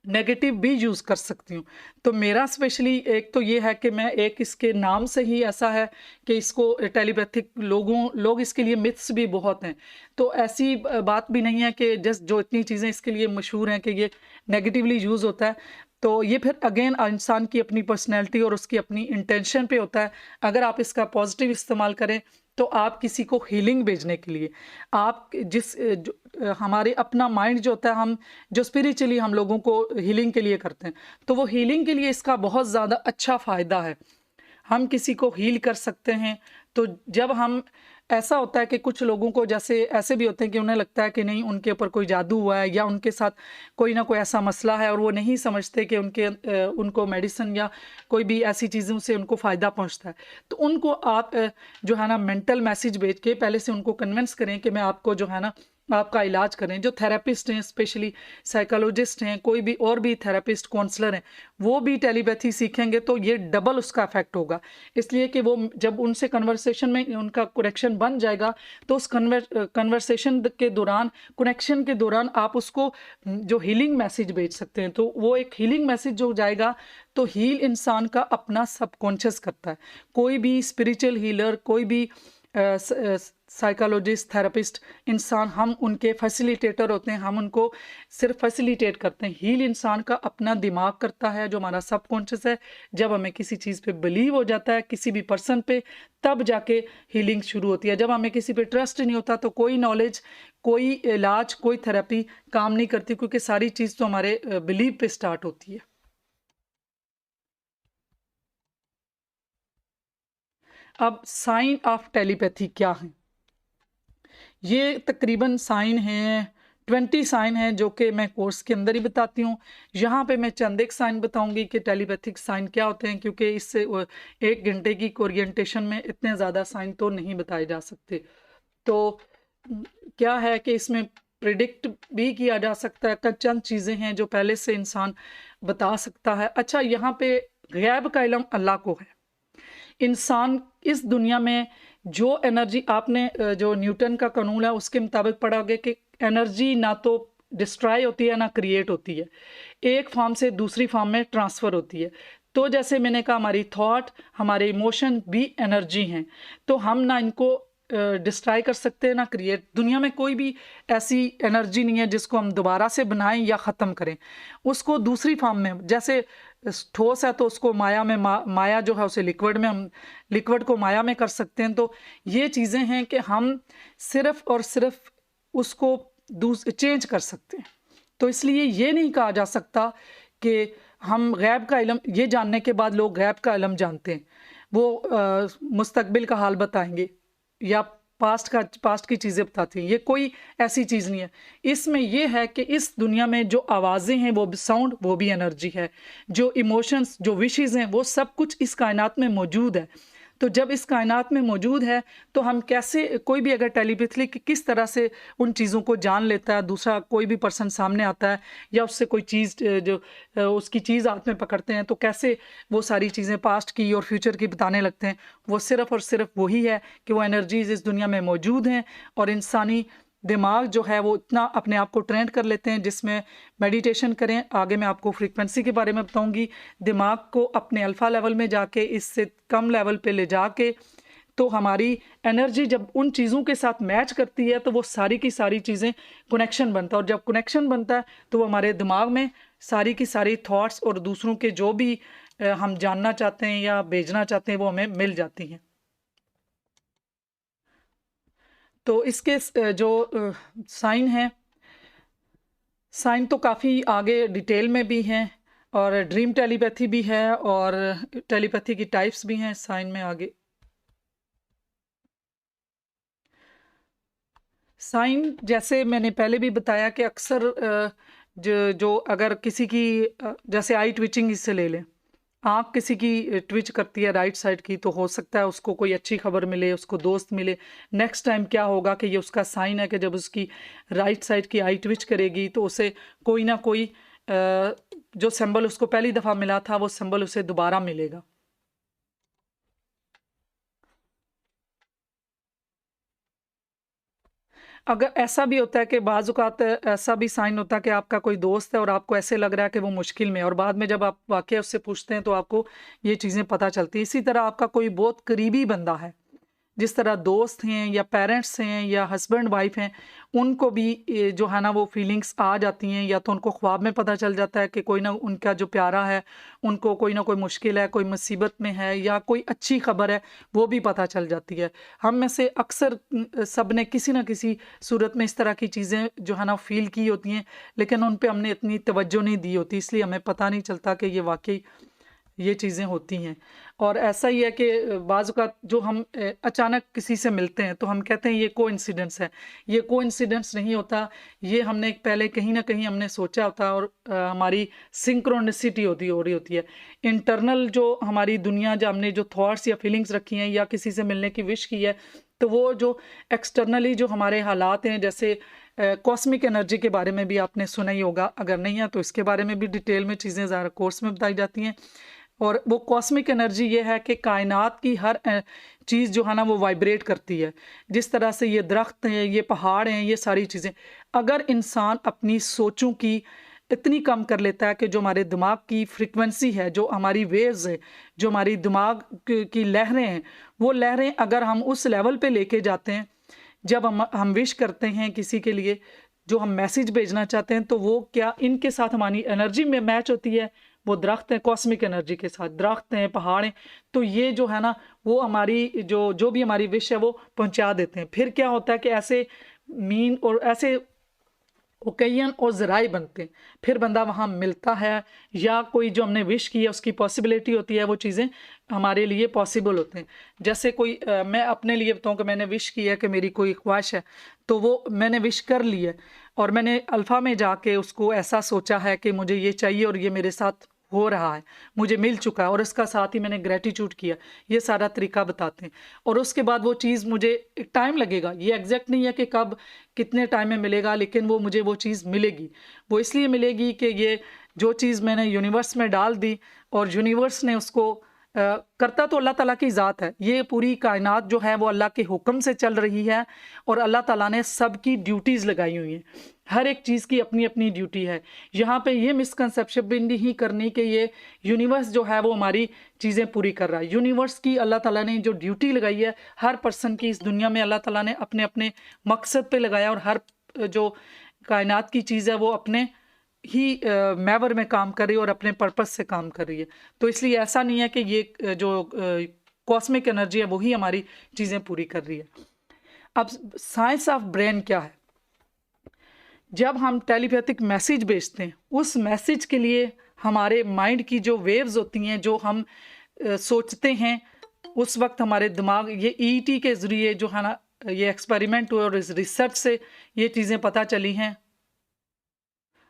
नेगेटिव भी यूज़ कर सकती हूँ। तो मेरा स्पेशली एक तो ये है कि मैं एक इसके नाम से ही ऐसा है कि इसको टेलीपैथिक लोग इसके लिए मिथ्स भी बहुत हैं। तो ऐसी बात भी नहीं है कि जस्ट जो इतनी चीज़ें इसके लिए मशहूर हैं कि ये नेगेटिवली यूज़ होता है। तो ये फिर अगेन इंसान की अपनी पर्सनैलिटी और उसकी अपनी इंटेंशन पे होता है। अगर आप इसका पॉजिटिव इस्तेमाल करें तो आप किसी को हीलिंग भेजने के लिए, आप हमारे अपना माइंड जो होता है, हम जो स्पिरिचुअली हम लोगों को हीलिंग के लिए करते हैं, तो वो हीलिंग के लिए इसका बहुत ज़्यादा अच्छा फ़ायदा है। हम किसी को हील कर सकते हैं। तो जब हम, ऐसा होता है कि कुछ लोगों को जैसे ऐसे भी होते हैं कि उन्हें लगता है कि नहीं, उनके ऊपर कोई जादू हुआ है या उनके साथ कोई ना कोई ऐसा मसला है और वो नहीं समझते कि उनको मेडिसिन या कोई भी ऐसी चीज़ों से उनको फ़ायदा पहुंचता है। तो उनको आप जो है ना मेंटल मैसेज भेज के पहले से उनको कन्विंस करें कि मैं आपको जो है ना आपका इलाज करें। जो थेरेपिस्ट हैं, स्पेशली साइकोलॉजिस्ट हैं, कोई भी और भी थेरेपिस्ट काउंसलर हैं, वो भी टेलीपैथी सीखेंगे तो ये डबल उसका इफेक्ट होगा। इसलिए कि वो जब उनसे कन्वर्सेशन में उनका कनेक्शन बन जाएगा तो उस कन्वर्सेशन के दौरान, कनेक्शन के दौरान आप उसको जो हीलिंग मैसेज भेज सकते हैं। तो वो एक हीलिंग मैसेज जो जाएगा, तो हील इंसान का अपना सबकॉन्शियस करता है। कोई भी स्पिरिचुअल हीलर, कोई भी साइकोलॉजिस्ट, थेरेपिस्ट, इंसान, हम उनके फैसिलिटेटर होते हैं। हम उनको सिर्फ फैसिलिटेट करते हैं। हील इंसान का अपना दिमाग करता है, जो हमारा सबकॉन्शियस है। जब हमें किसी चीज़ पे बिलीव हो जाता है, किसी भी पर्सन पे, तब जाके हीलिंग शुरू होती है। जब हमें किसी पे ट्रस्ट नहीं होता तो कोई नॉलेज, कोई इलाज, कोई थेरेपी काम नहीं करती, क्योंकि सारी चीज़ तो हमारे बिलीव पे स्टार्ट होती है। अब साइन ऑफ टेलीपैथी क्या है? ये तकरीबन साइन हैं, 20 साइन हैं, जो कि मैं कोर्स के अंदर ही बताती हूँ। यहाँ पे मैं चंद एक साइन बताऊंगी कि टेलीपैथिक साइन क्या होते हैं, क्योंकि इससे 1 घंटे की ओरिएंटेशन में इतने ज़्यादा साइन तो नहीं बताए जा सकते। तो क्या है कि इसमें प्रिडिक्ट भी किया जा सकता है। चंद चीज़ें हैं जो पहले से इंसान बता सकता है। अच्छा, यहाँ पे गैब का इल्म अल्लाह को है। इंसान इस दुनिया में जो एनर्जी, आपने जो न्यूटन का कानून है उसके मुताबिक पढ़ा होगा कि एनर्जी ना तो डिस्ट्रॉय होती है ना क्रिएट होती है, एक फॉर्म से दूसरी फॉर्म में ट्रांसफ़र होती है। तो जैसे मैंने कहा, हमारी थॉट, हमारे इमोशन भी एनर्जी हैं। तो हम ना इनको डिस्ट्रॉय कर सकते हैं ना क्रिएट। दुनिया में कोई भी ऐसी एनर्जी नहीं है जिसको हम दोबारा से बनाएं या ख़त्म करें। उसको दूसरी फॉर्म में, जैसे ठोस है तो उसको माया में, माया जो है उसे लिक्विड में, हम लिक्विड को माया में कर सकते हैं। तो ये चीज़ें हैं कि हम सिर्फ और सिर्फ उसको चेंज कर सकते हैं। तो इसलिए ये नहीं कहा जा सकता कि हम गैब का इल्म, ये जानने के बाद लोग गैब का इल्म जानते हैं, वो मुस्तकबिल का हाल बताएंगे या पास्ट की चीज़ें बताती हैं। ये कोई ऐसी चीज़ नहीं है। इसमें ये है कि इस दुनिया में जो आवाज़ें हैं, वो साउंड, वो भी एनर्जी है। जो इमोशंस, जो विशेज़ हैं, वो सब कुछ इस कायनात में मौजूद है। तो जब इस कायनात में मौजूद है तो हम कैसे, कोई भी अगर टेलीपैथी किस तरह से उन चीज़ों को जान लेता है, दूसरा कोई भी पर्सन सामने आता है या उससे कोई चीज़ उसकी चीज़ हाथ में पकड़ते हैं, तो कैसे वो सारी चीज़ें पास्ट की और फ्यूचर की बताने लगते हैं। वो सिर्फ़ और सिर्फ वही है कि वो एनर्जीज़ इस दुनिया में मौजूद हैं और इंसानी दिमाग जो है वो इतना अपने आप को ट्रेंड कर लेते हैं, जिसमें मेडिटेशन करें। आगे मैं आपको फ्रीक्वेंसी के बारे में बताऊंगी। दिमाग को अपने अल्फ़ा लेवल में जाके, इससे कम लेवल पे ले जाके, तो हमारी एनर्जी जब उन चीज़ों के साथ मैच करती है तो वो सारी की सारी चीज़ें कनेक्शन बनता है। और जब कनेक्शन बनता है तो वो हमारे दिमाग में सारी की सारी थॉट्स और दूसरों के जो भी हम जानना चाहते हैं या भेजना चाहते हैं, वो हमें मिल जाती हैं। तो इसके जो साइन हैं, साइन तो काफ़ी आगे डिटेल में भी हैं, और ड्रीम टेलीपैथी भी है, और टेलीपैथी की टाइप्स भी हैं साइन में आगे। साइन, जैसे मैंने पहले भी बताया कि अक्सर जो अगर किसी की जैसे आई ट्विचिंग इससे ले लें, आँख किसी की ट्विच करती है राइट साइड की, तो हो सकता है उसको कोई अच्छी खबर मिले, उसको दोस्त मिले। नेक्स्ट टाइम क्या होगा कि ये उसका साइन है कि जब उसकी राइट साइड की आई ट्विच करेगी तो उसे कोई ना कोई जो सिंबल उसको पहली दफ़ा मिला था, वो सिंबल उसे दोबारा मिलेगा। अगर ऐसा भी होता है कि बाज़ औक़ात ऐसा भी साइन होता है कि आपका कोई दोस्त है और आपको ऐसे लग रहा है कि वो मुश्किल में है, और बाद में जब आप वाक़या उससे पूछते हैं तो आपको ये चीज़ें पता चलती हैं। इसी तरह आपका कोई बहुत करीबी बंदा है, जिस तरह दोस्त हैं या पेरेंट्स हैं या हस्बैंड वाइफ हैं, उनको भी जो है ना वो फीलिंग्स आ जाती हैं, या तो उनको ख्वाब में पता चल जाता है कि कोई ना उनका जो प्यारा है, उनको कोई ना कोई मुश्किल है, कोई मुसीबत में है, या कोई अच्छी खबर है, वो भी पता चल जाती है। हम में से अक्सर सब ने किसी ना किसी सूरत में इस तरह की चीज़ें जो है ना फ़ील की होती हैं, लेकिन उन पे हमने इतनी तवज्जो नहीं दी होती, इसलिए हमें पता नहीं चलता कि ये वाक़ई ये चीज़ें होती हैं। और ऐसा ही है कि बाज़ औक़ात जो हम अचानक किसी से मिलते हैं तो हम कहते हैं ये कोइंसिडेंस है। ये कोइंसिडेंस नहीं होता, ये हमने पहले कहीं न कहीं हमने सोचा होता है, और हमारी सिंक्रोनिसिटी हो रही होती है। इंटरनल जो हमारी दुनिया, जो हमने जो थॉट्स या फीलिंग्स रखी हैं या किसी से मिलने की विश की है, तो वो जो एक्सटर्नली जो हमारे हालात हैं, जैसे कॉस्मिक एनर्जी के बारे में भी आपने सुना ही होगा, अगर नहीं है तो इसके बारे में भी डिटेल में चीज़ें ज़्यादा कोर्स में बताई जाती हैं। और वो कॉस्मिक एनर्जी ये है कि कायनात की हर चीज़ जो है ना वो वाइब्रेट करती है। जिस तरह से ये दरख्त हैं, ये पहाड़ हैं, ये सारी चीज़ें, अगर इंसान अपनी सोचों की इतनी कम कर लेता है कि जो हमारे दिमाग की फ्रीक्वेंसी है, जो हमारी वेव्स है, जो हमारी दिमाग की लहरें हैं, वो लहरें अगर हम उस लेवल पे लेके जाते हैं, जब हम विश करते हैं किसी के लिए, जो हम मैसेज भेजना चाहते हैं, तो वो क्या इनके साथ हमारी एनर्जी में मैच होती है। वो दरख्त हैं कॉस्मिक एनर्जी के साथ, दरख्त हैं, पहाड़ हैं, तो ये जो है ना वो हमारी जो भी हमारी विश है वो पहुंचा देते हैं। फिर क्या होता है कि ऐसे मीन और ऐसे ओकेजन और ज़राए बनते हैं, फिर बंदा वहाँ मिलता है, या कोई जो हमने विश की है उसकी पॉसिबिलिटी होती है, वो चीज़ें हमारे लिए पॉसिबल होते हैं। जैसे कोई मैं अपने लिए बताऊँ कि मैंने विश की है कि मेरी कोई ख्वाहिश है, तो वो मैंने विश कर ली है, और मैंने अल्फ़ा में जाके उसको ऐसा सोचा है कि मुझे ये चाहिए और ये मेरे साथ हो रहा है, मुझे मिल चुका है, और इसका साथ ही मैंने ग्रेटिट्यूड किया। ये सारा तरीका बताते हैं, और उसके बाद वो चीज़ मुझे एक टाइम लगेगा, ये एग्जैक्ट नहीं है कि कब कितने टाइम में मिलेगा, लेकिन वो मुझे वो चीज़ मिलेगी। वो इसलिए मिलेगी कि ये जो चीज़ मैंने यूनिवर्स में डाल दी, और यूनिवर्स ने उसको करता तो अल्लाह ताला की ज़ात है। ये पूरी कायनात जो है वो अल्लाह के हुक्म से चल रही है, और अल्लाह ताला ने सबकी ड्यूटीज़ लगाई हुई हैं। हर एक चीज़ की अपनी अपनी ड्यूटी है। यहाँ पे ये मिसकंसेप्शन भी नहीं करनी कि ये यूनिवर्स जो है वो हमारी चीज़ें पूरी कर रहा है। यूनिवर्स की अल्लाह ताला ने जो ड्यूटी लगाई है, हर पर्सन की इस दुनिया में अल्लाह ताला ने अपने अपने मकसद पे लगाया, और हर जो कायनात की चीज़ है वो अपने ही मैवर में काम कर रही है और अपने पर्पस से काम कर रही है। तो इसलिए ऐसा नहीं है कि ये जो कॉस्मिक एनर्जी है वही हमारी चीज़ें पूरी कर रही है। अब साइंस ऑफ ब्रेन क्या है? जब हम टेलीपैथिक मैसेज भेजते हैं, उस मैसेज के लिए हमारे माइंड की जो वेव्स होती हैं, जो हम सोचते हैं, उस वक्त हमारे दिमाग ये ईईटी के ज़रिए जो है ना, ये एक्सपेरिमेंट हुए और इस रिसर्च से ये चीज़ें पता चली हैं।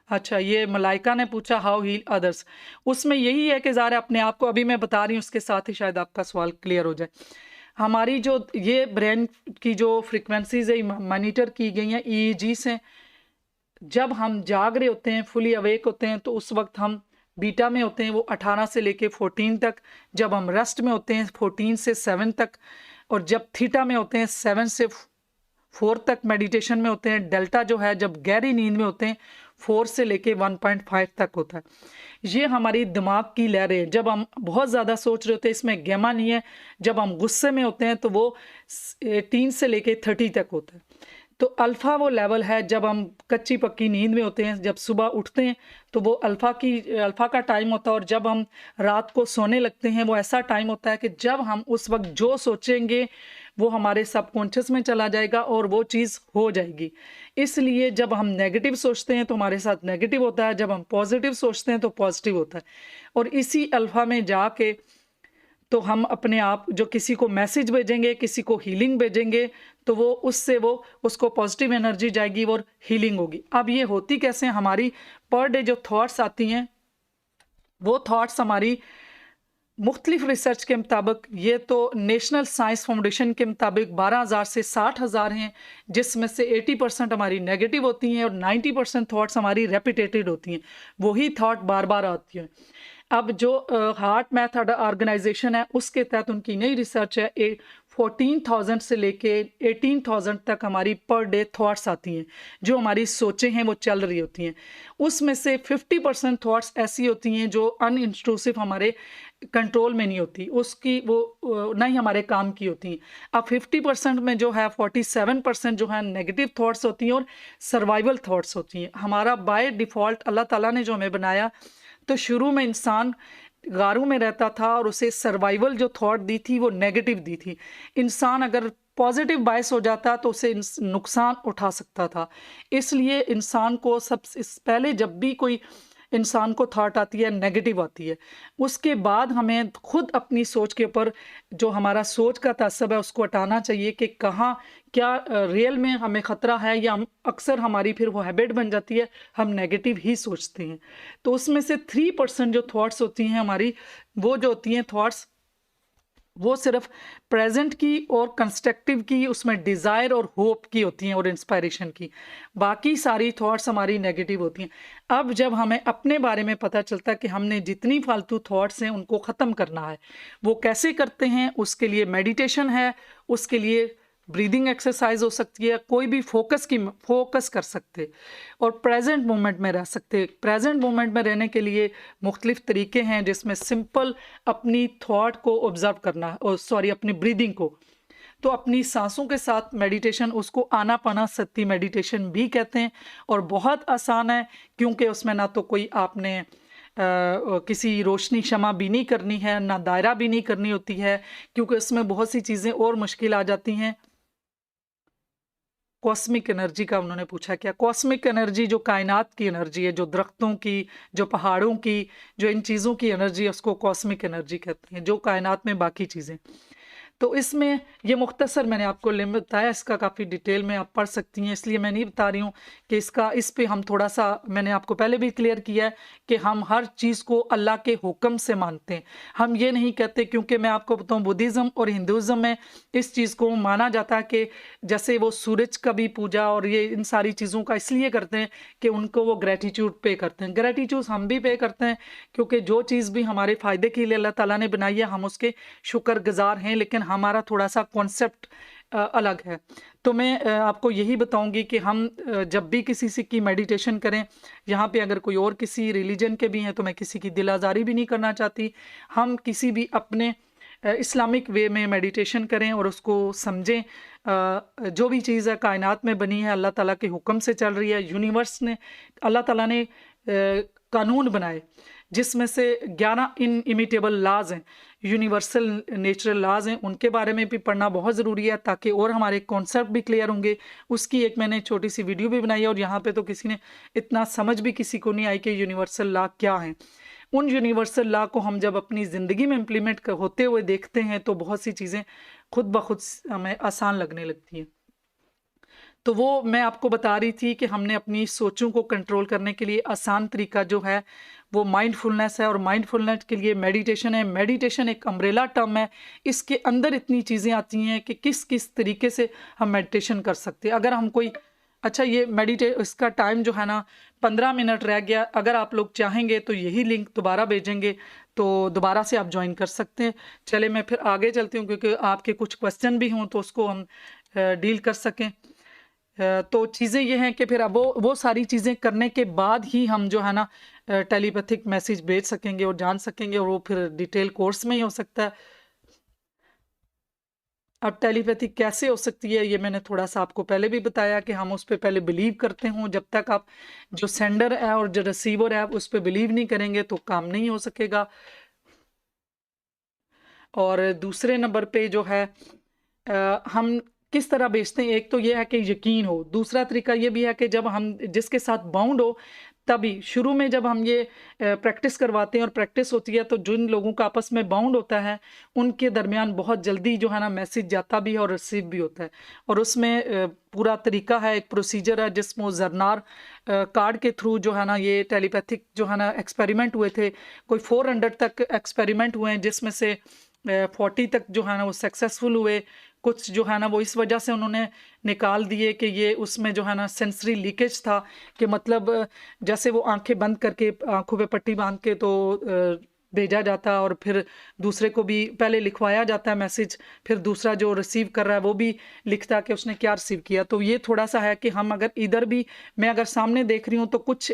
अच्छा, ये मलाइका ने पूछा हाउ हील अदर्स, उसमें यही है कि ज़ाहिर है अपने आप को अभी मैं बता रही हूँ, उसके साथ ही शायद आपका सवाल क्लियर हो जाए। हमारी जो ये ब्रेन की जो फ्रिक्वेंसीज है मॉनिटर की गई हैं ईईजी से। जब हम जाग रहे होते हैं, फुली अवेक होते हैं, तो उस वक्त हम बीटा में होते हैं, वो 18 से लेके 14 तक। जब हम रेस्ट में होते हैं 14 से 7 तक, और जब थीटा में होते हैं 7 से 4 तक मेडिटेशन में होते हैं। डेल्टा जो है जब गहरी नींद में होते हैं 4 से लेके 1.5 तक होता है। ये हमारी दिमाग की लहरें हैं। जब हम बहुत ज़्यादा सोच रहे होते हैं, इसमें गैमा नहीं है। जब हम गुस्से में होते हैं तो वो 18 से लेके 30 तक होता है। तो अल्फ़ा वो लेवल है जब हम कच्ची पक्की नींद में होते हैं। जब सुबह उठते हैं तो वो अल्फ़ा का टाइम होता है, और जब हम रात को सोने लगते हैं वो ऐसा टाइम होता है कि जब हम उस वक्त जो सोचेंगे वो हमारे सबकॉन्शियस में चला जाएगा और वो चीज़ हो जाएगी। इसलिए जब हम नेगेटिव सोचते हैं तो हमारे साथ नेगेटिव होता है, जब हम पॉजिटिव सोचते हैं तो पॉजिटिव होता है। और इसी अल्फ़ा में जाके तो हम अपने आप जो किसी को मैसेज भेजेंगे, किसी को हीलिंग भेजेंगे, तो वो उसको पॉजिटिव एनर्जी जाएगी और हीलिंग होगी। अब ये होती कैसे? हमारी पर डे जो थॉट्स आती हैं, वो थॉट्स हमारी मुख्तलिफ रिसर्च के मुताबिक, ये तो नेशनल साइंस फाउंडेशन के मुताबिक 12,000 से 60,000 हैं, जिसमें से 80% हमारी नेगेटिव होती हैं और 90% थॉट्स हमारी रेपिटेटेड होती हैं। वही थॉट बार बार आती हैं। अब जो हार्ट मैथ ऑर्गेनाइजेशन है उसके तहत उनकी नई रिसर्च है, 14,000 से लेके 18,000 तक हमारी पर डे थॉट्स आती हैं, जो हमारी सोचें हैं वो चल रही होती हैं। उसमें से 50% थॉट्स ऐसी होती हैं जो अनइंट्रूसिव, हमारे कंट्रोल में नहीं होती, उसकी वो ना ही हमारे काम की होती हैं। अब 50% में जो है 47% जो है नेगेटिव थॉट्स होती हैं और सर्वाइवल थॉट्स होती हैं। हमारा बाय डिफ़ॉल्ट अल्लाह ताला ने जो हमें बनाया, तो शुरू में इंसान गारों में रहता था और उसे सर्वाइवल जो थॉट दी थी वो नेगेटिव दी थी। इंसान अगर पॉजिटिव बायस हो जाता तो उसे नुकसान उठा सकता था। इसलिए इंसान को सबसे पहले जब भी कोई इंसान को थॉट आती है, नेगेटिव आती है, उसके बाद हमें खुद अपनी सोच के ऊपर जो हमारा सोच का तसब है उसको हटाना चाहिए कि कहाँ क्या रियल में हमें ख़तरा है, या हम अक्सर हमारी फिर वो हैबिट बन जाती है, हम नेगेटिव ही सोचते हैं। तो उसमें से 3% जो थॉट्स होती हैं हमारी, वो जो होती हैं थॉट्स, वो सिर्फ प्रेजेंट की और कंस्ट्रक्टिव की, उसमें डिज़ायर और होप की होती हैं और इंस्पायरेशन की। बाकी सारी थॉट्स हमारी नेगेटिव होती हैं। अब जब हमें अपने बारे में पता चलता है कि हमने जितनी फालतू थॉट्स हैं उनको ख़त्म करना है, वो कैसे करते हैं, उसके लिए मेडिटेशन है, उसके लिए ब्रीदिंग एक्सरसाइज हो सकती है, कोई भी फोकस कर सकते और प्रेजेंट मोमेंट में रह सकते। प्रेजेंट मोमेंट में रहने के लिए मुख्तलिफ तरीके हैं, जिसमें सिंपल अपनी थॉट को ऑब्जर्व करना, और सॉरी अपनी ब्रीदिंग को, तो अपनी सांसों के साथ मेडिटेशन, उसको आनापानासती मेडिटेशन भी कहते हैं, और बहुत आसान है क्योंकि उसमें ना तो कोई आपने किसी रोशनी शमा भी नहीं करनी है, ना दायरा भी नहीं करनी होती है, क्योंकि उसमें बहुत सी चीज़ें और मुश्किल आ जाती हैं। कॉस्मिक एनर्जी का उन्होंने पूछा, क्या कॉस्मिक एनर्जी जो कायनात की एनर्जी है, जो दरख्तों की, जो पहाड़ों की, जो इन चीज़ों की एनर्जी है, उसको कॉस्मिक एनर्जी कहते हैं, जो कायनात में बाकी चीज़ें। तो इसमें ये मुख्तसर मैंने आपको लिमिट बताया, इसका काफ़ी डिटेल में आप पढ़ सकती हैं, इसलिए मैं नहीं बता रही हूँ कि इस पे हम थोड़ा सा, मैंने आपको पहले भी क्लियर किया है कि हम हर चीज़ को अल्लाह के हुक्म से मानते हैं। हम ये नहीं कहते, क्योंकि मैं आपको बताऊँ बुद्धिज़्म और हिंदुज़्म में इस चीज़ को माना जाता है कि जैसे वो सूरज का भी पूजा और ये इन सारी चीज़ों का इसलिए करते हैं कि उनको वो ग्रेटिट्यूड पे करते हैं। ग्रेटिट्यूड हम भी पे करते हैं, क्योंकि जो चीज़ भी हमारे फ़ायदे के लिए अल्लाह ताला ने बनाई है, हम उसके शुक्रगुज़ार हैं, लेकिन हमारा थोड़ा सा कॉन्सेप्ट अलग है। तो मैं आपको यही बताऊंगी कि हम जब भी किसी से की मेडिटेशन करें, यहाँ पे अगर कोई और किसी रिलीजन के भी हैं तो मैं किसी की दिल आज़ारी भी नहीं करना चाहती। हम किसी भी अपने इस्लामिक वे में मेडिटेशन करें और उसको समझें। जो भी चीज़ है कायनात में बनी है, अल्लाह ताला के हुक्म से चल रही है। यूनिवर्स ने, अल्लाह ताला ने कानून बनाए, जिसमें से 11 इनइमिटेबल लाज हैं, यूनिवर्सल नेचुरल लाज हैं, उनके बारे में भी पढ़ना बहुत ज़रूरी है, ताकि और हमारे कॉन्सेप्ट भी क्लियर होंगे। उसकी एक मैंने छोटी सी वीडियो भी बनाई है, और यहाँ पे तो किसी ने इतना समझ भी किसी को नहीं आई कि यूनिवर्सल लॉ क्या हैं। उन यूनिवर्सल लॉ को हम जब अपनी ज़िंदगी में इम्प्लीमेंट होते हुए देखते हैं तो बहुत सी चीज़ें खुद ब खुद हमें आसान लगने लगती हैं। तो वो मैं आपको बता रही थी कि हमने अपनी सोचों को कंट्रोल करने के लिए आसान तरीका जो है वो माइंडफुलनेस है, और माइंडफुलनेस के लिए मेडिटेशन है। मेडिटेशन एक अम्ब्रेला टर्म है, इसके अंदर इतनी चीज़ें आती हैं कि किस किस तरीके से हम मेडिटेशन कर सकते हैं। अगर हम कोई, अच्छा ये इसका टाइम जो है ना 15 मिनट रह गया, अगर आप लोग चाहेंगे तो यही लिंक दोबारा भेजेंगे, तो दोबारा से आप ज्वाइन कर सकते हैं। चले मैं फिर आगे चलती हूँ, क्योंकि आपके कुछ क्वेश्चन भी हों तो उसको हम डील कर सकें। तो चीज़ें ये हैं कि फिर अब वो सारी चीज़ें करने के बाद ही हम जो है ना टेलीपैथिक मैसेज भेज सकेंगे और जान सकेंगे, और वो फिर डिटेल कोर्स में ही हो सकता है। अब टेलीपैथी कैसे हो सकती है, ये मैंने थोड़ा सा आपको पहले भी बताया कि हम उस पर पहले बिलीव करते हों। जब तक आप जो सेंडर है और जो रिसीवर है उस पर बिलीव नहीं करेंगे तो काम नहीं हो सकेगा। और दूसरे नंबर पे जो है हम किस तरह बेचते हैं, एक तो ये है कि यकीन हो, दूसरा तरीका ये भी है कि जब हम जिसके साथ बाउंड हो, तभी शुरू में जब हम ये प्रैक्टिस करवाते हैं और प्रैक्टिस होती है, तो जिन लोगों का आपस में बाउंड होता है उनके दरमियान बहुत जल्दी जो है ना मैसेज जाता भी है और रिसीव भी होता है। और उसमें पूरा तरीका है, एक प्रोसीजर है, जिसमें जरनार कार्ड के थ्रू जो है ना ये टेलीपैथिक जो है ना एक्सपेरिमेंट हुए थे। कोई 400 तक एक्सपेरिमेंट हुए हैं, जिसमें से 40 तक जो है ना वो सक्सेसफुल हुए। कुछ जो है ना वो इस वजह से उन्होंने निकाल दिए कि ये उसमें जो है ना सेंसरी लीकेज था, कि मतलब जैसे वो आंखें बंद करके आंखों पे पट्टी बांध के तो भेजा जाता है और फिर दूसरे को भी पहले लिखवाया जाता है मैसेज, फिर दूसरा जो रिसीव कर रहा है वो भी लिखता है कि उसने क्या रिसीव किया। तो ये थोड़ा सा है कि हम अगर इधर भी, मैं अगर सामने देख रही हूँ तो कुछ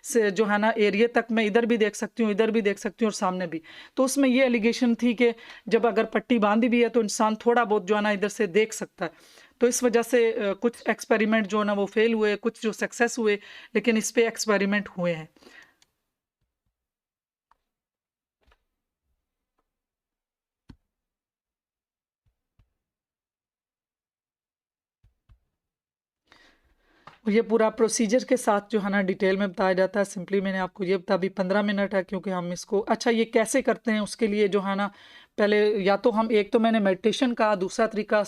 से जो है ना एरिया तक मैं इधर भी देख सकती हूँ, इधर भी देख सकती हूँ और सामने भी। तो उसमें ये एलिगेशन थी कि जब अगर पट्टी बांधी भी है तो इंसान थोड़ा बहुत जो है ना इधर से देख सकता है। तो इस वजह से कुछ एक्सपेरिमेंट जो है ना वो फेल हुए, कुछ जो सक्सेस हुए, लेकिन इस पे एक्सपेरिमेंट हुए हैं। और ये पूरा प्रोसीजर के साथ जो है ना डिटेल में बताया जाता है। सिंपली मैंने आपको ये बता, अभी 15 मिनट है क्योंकि हम इसको, अच्छा ये कैसे करते हैं उसके लिए जो है ना, पहले या तो हम, एक तो मैंने मेडिटेशन का, दूसरा तरीका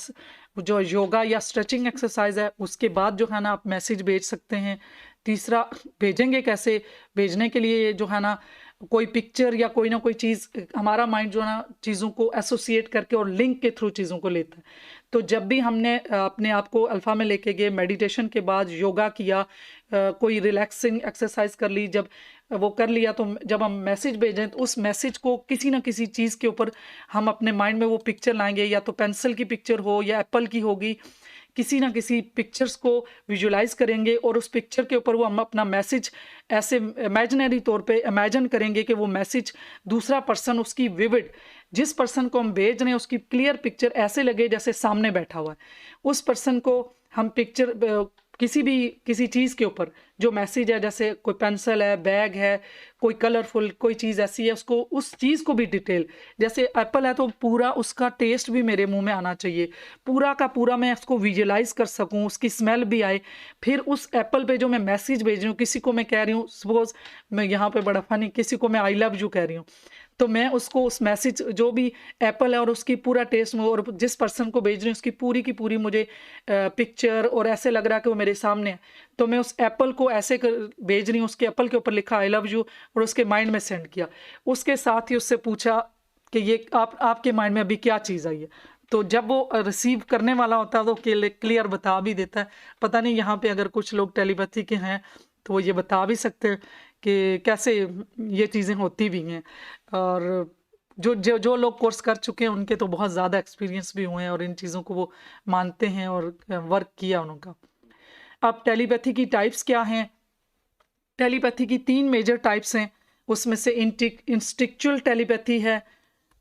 जो योगा या स्ट्रेचिंग एक्सरसाइज है, उसके बाद जो है ना आप मैसेज भेज सकते हैं। तीसरा, भेजेंगे कैसे, भेजने के लिए जो है ना कोई पिक्चर या कोई ना कोई चीज़, हमारा माइंड जो है ना चीज़ों को एसोसिएट करके और लिंक के थ्रू चीज़ों को लेता है। तो जब भी हमने अपने आप को अल्फा में लेके गए, मेडिटेशन के बाद योगा किया, कोई रिलैक्सिंग एक्सरसाइज कर ली, जब वो कर लिया तो जब हम मैसेज भेजें तो उस मैसेज को किसी ना किसी चीज़ के ऊपर हम अपने माइंड में वो पिक्चर लाएंगे, या तो पेंसिल की पिक्चर हो या एप्पल की होगी, किसी ना किसी पिक्चर्स को विजुलाइज करेंगे और उस पिक्चर के ऊपर वो हम अपना मैसेज ऐसे इमेजिनरी तौर पे इमेजिन करेंगे कि वो मैसेज दूसरा पर्सन उसकी विविड, जिस पर्सन को हम भेज रहे हैं उसकी क्लियर पिक्चर ऐसे लगे जैसे सामने बैठा हुआ है। उस पर्सन को हम पिक्चर किसी चीज़ के ऊपर जो मैसेज है, जैसे कोई पेंसिल है, बैग है, कोई कलरफुल कोई चीज़ ऐसी है, उसको उस चीज़ को भी डिटेल, जैसे एप्पल है तो पूरा उसका टेस्ट भी मेरे मुंह में आना चाहिए, पूरा का पूरा मैं उसको विजुलाइज कर सकूं, उसकी स्मेल भी आए। फिर उस एप्पल पे जो मैं मैसेज भेज रही हूँ, किसी को मैं कह रही हूँ, सपोज मैं यहाँ पे बड़ा फनी, किसी को मैं आई लव यू कह रही हूँ, तो मैं उसको उस मैसेज जो भी एप्पल है और उसकी पूरा टेस्ट में, और जिस पर्सन को भेज रही हूँ उसकी पूरी की पूरी मुझे पिक्चर, और ऐसे लग रहा है कि वो मेरे सामने है, तो मैं उस एप्पल को ऐसे भेज रही हूँ, उसके एप्पल के ऊपर लिखा आई लव यू और उसके माइंड में सेंड किया। उसके साथ ही उससे पूछा कि ये आपके माइंड में अभी क्या चीज़ आई है। तो जब वो रिसीव करने वाला होता है तो क्लियर बता भी देता है। पता नहीं यहाँ पे अगर कुछ लोग टेलीपैथी के हैं तो वो ये बता भी सकते हैं कि कैसे ये चीज़ें होती भी हैं। और जो लोग कोर्स कर चुके हैं उनके तो बहुत ज़्यादा एक्सपीरियंस भी हुए हैं और इन चीज़ों को वो मानते हैं और वर्क किया उनका। अब टेलीपैथी की टाइप्स क्या हैं? टेलीपैथी की 3 मेजर टाइप्स हैं। उसमें से इंस्टिक्चुअल टेलीपैथी है,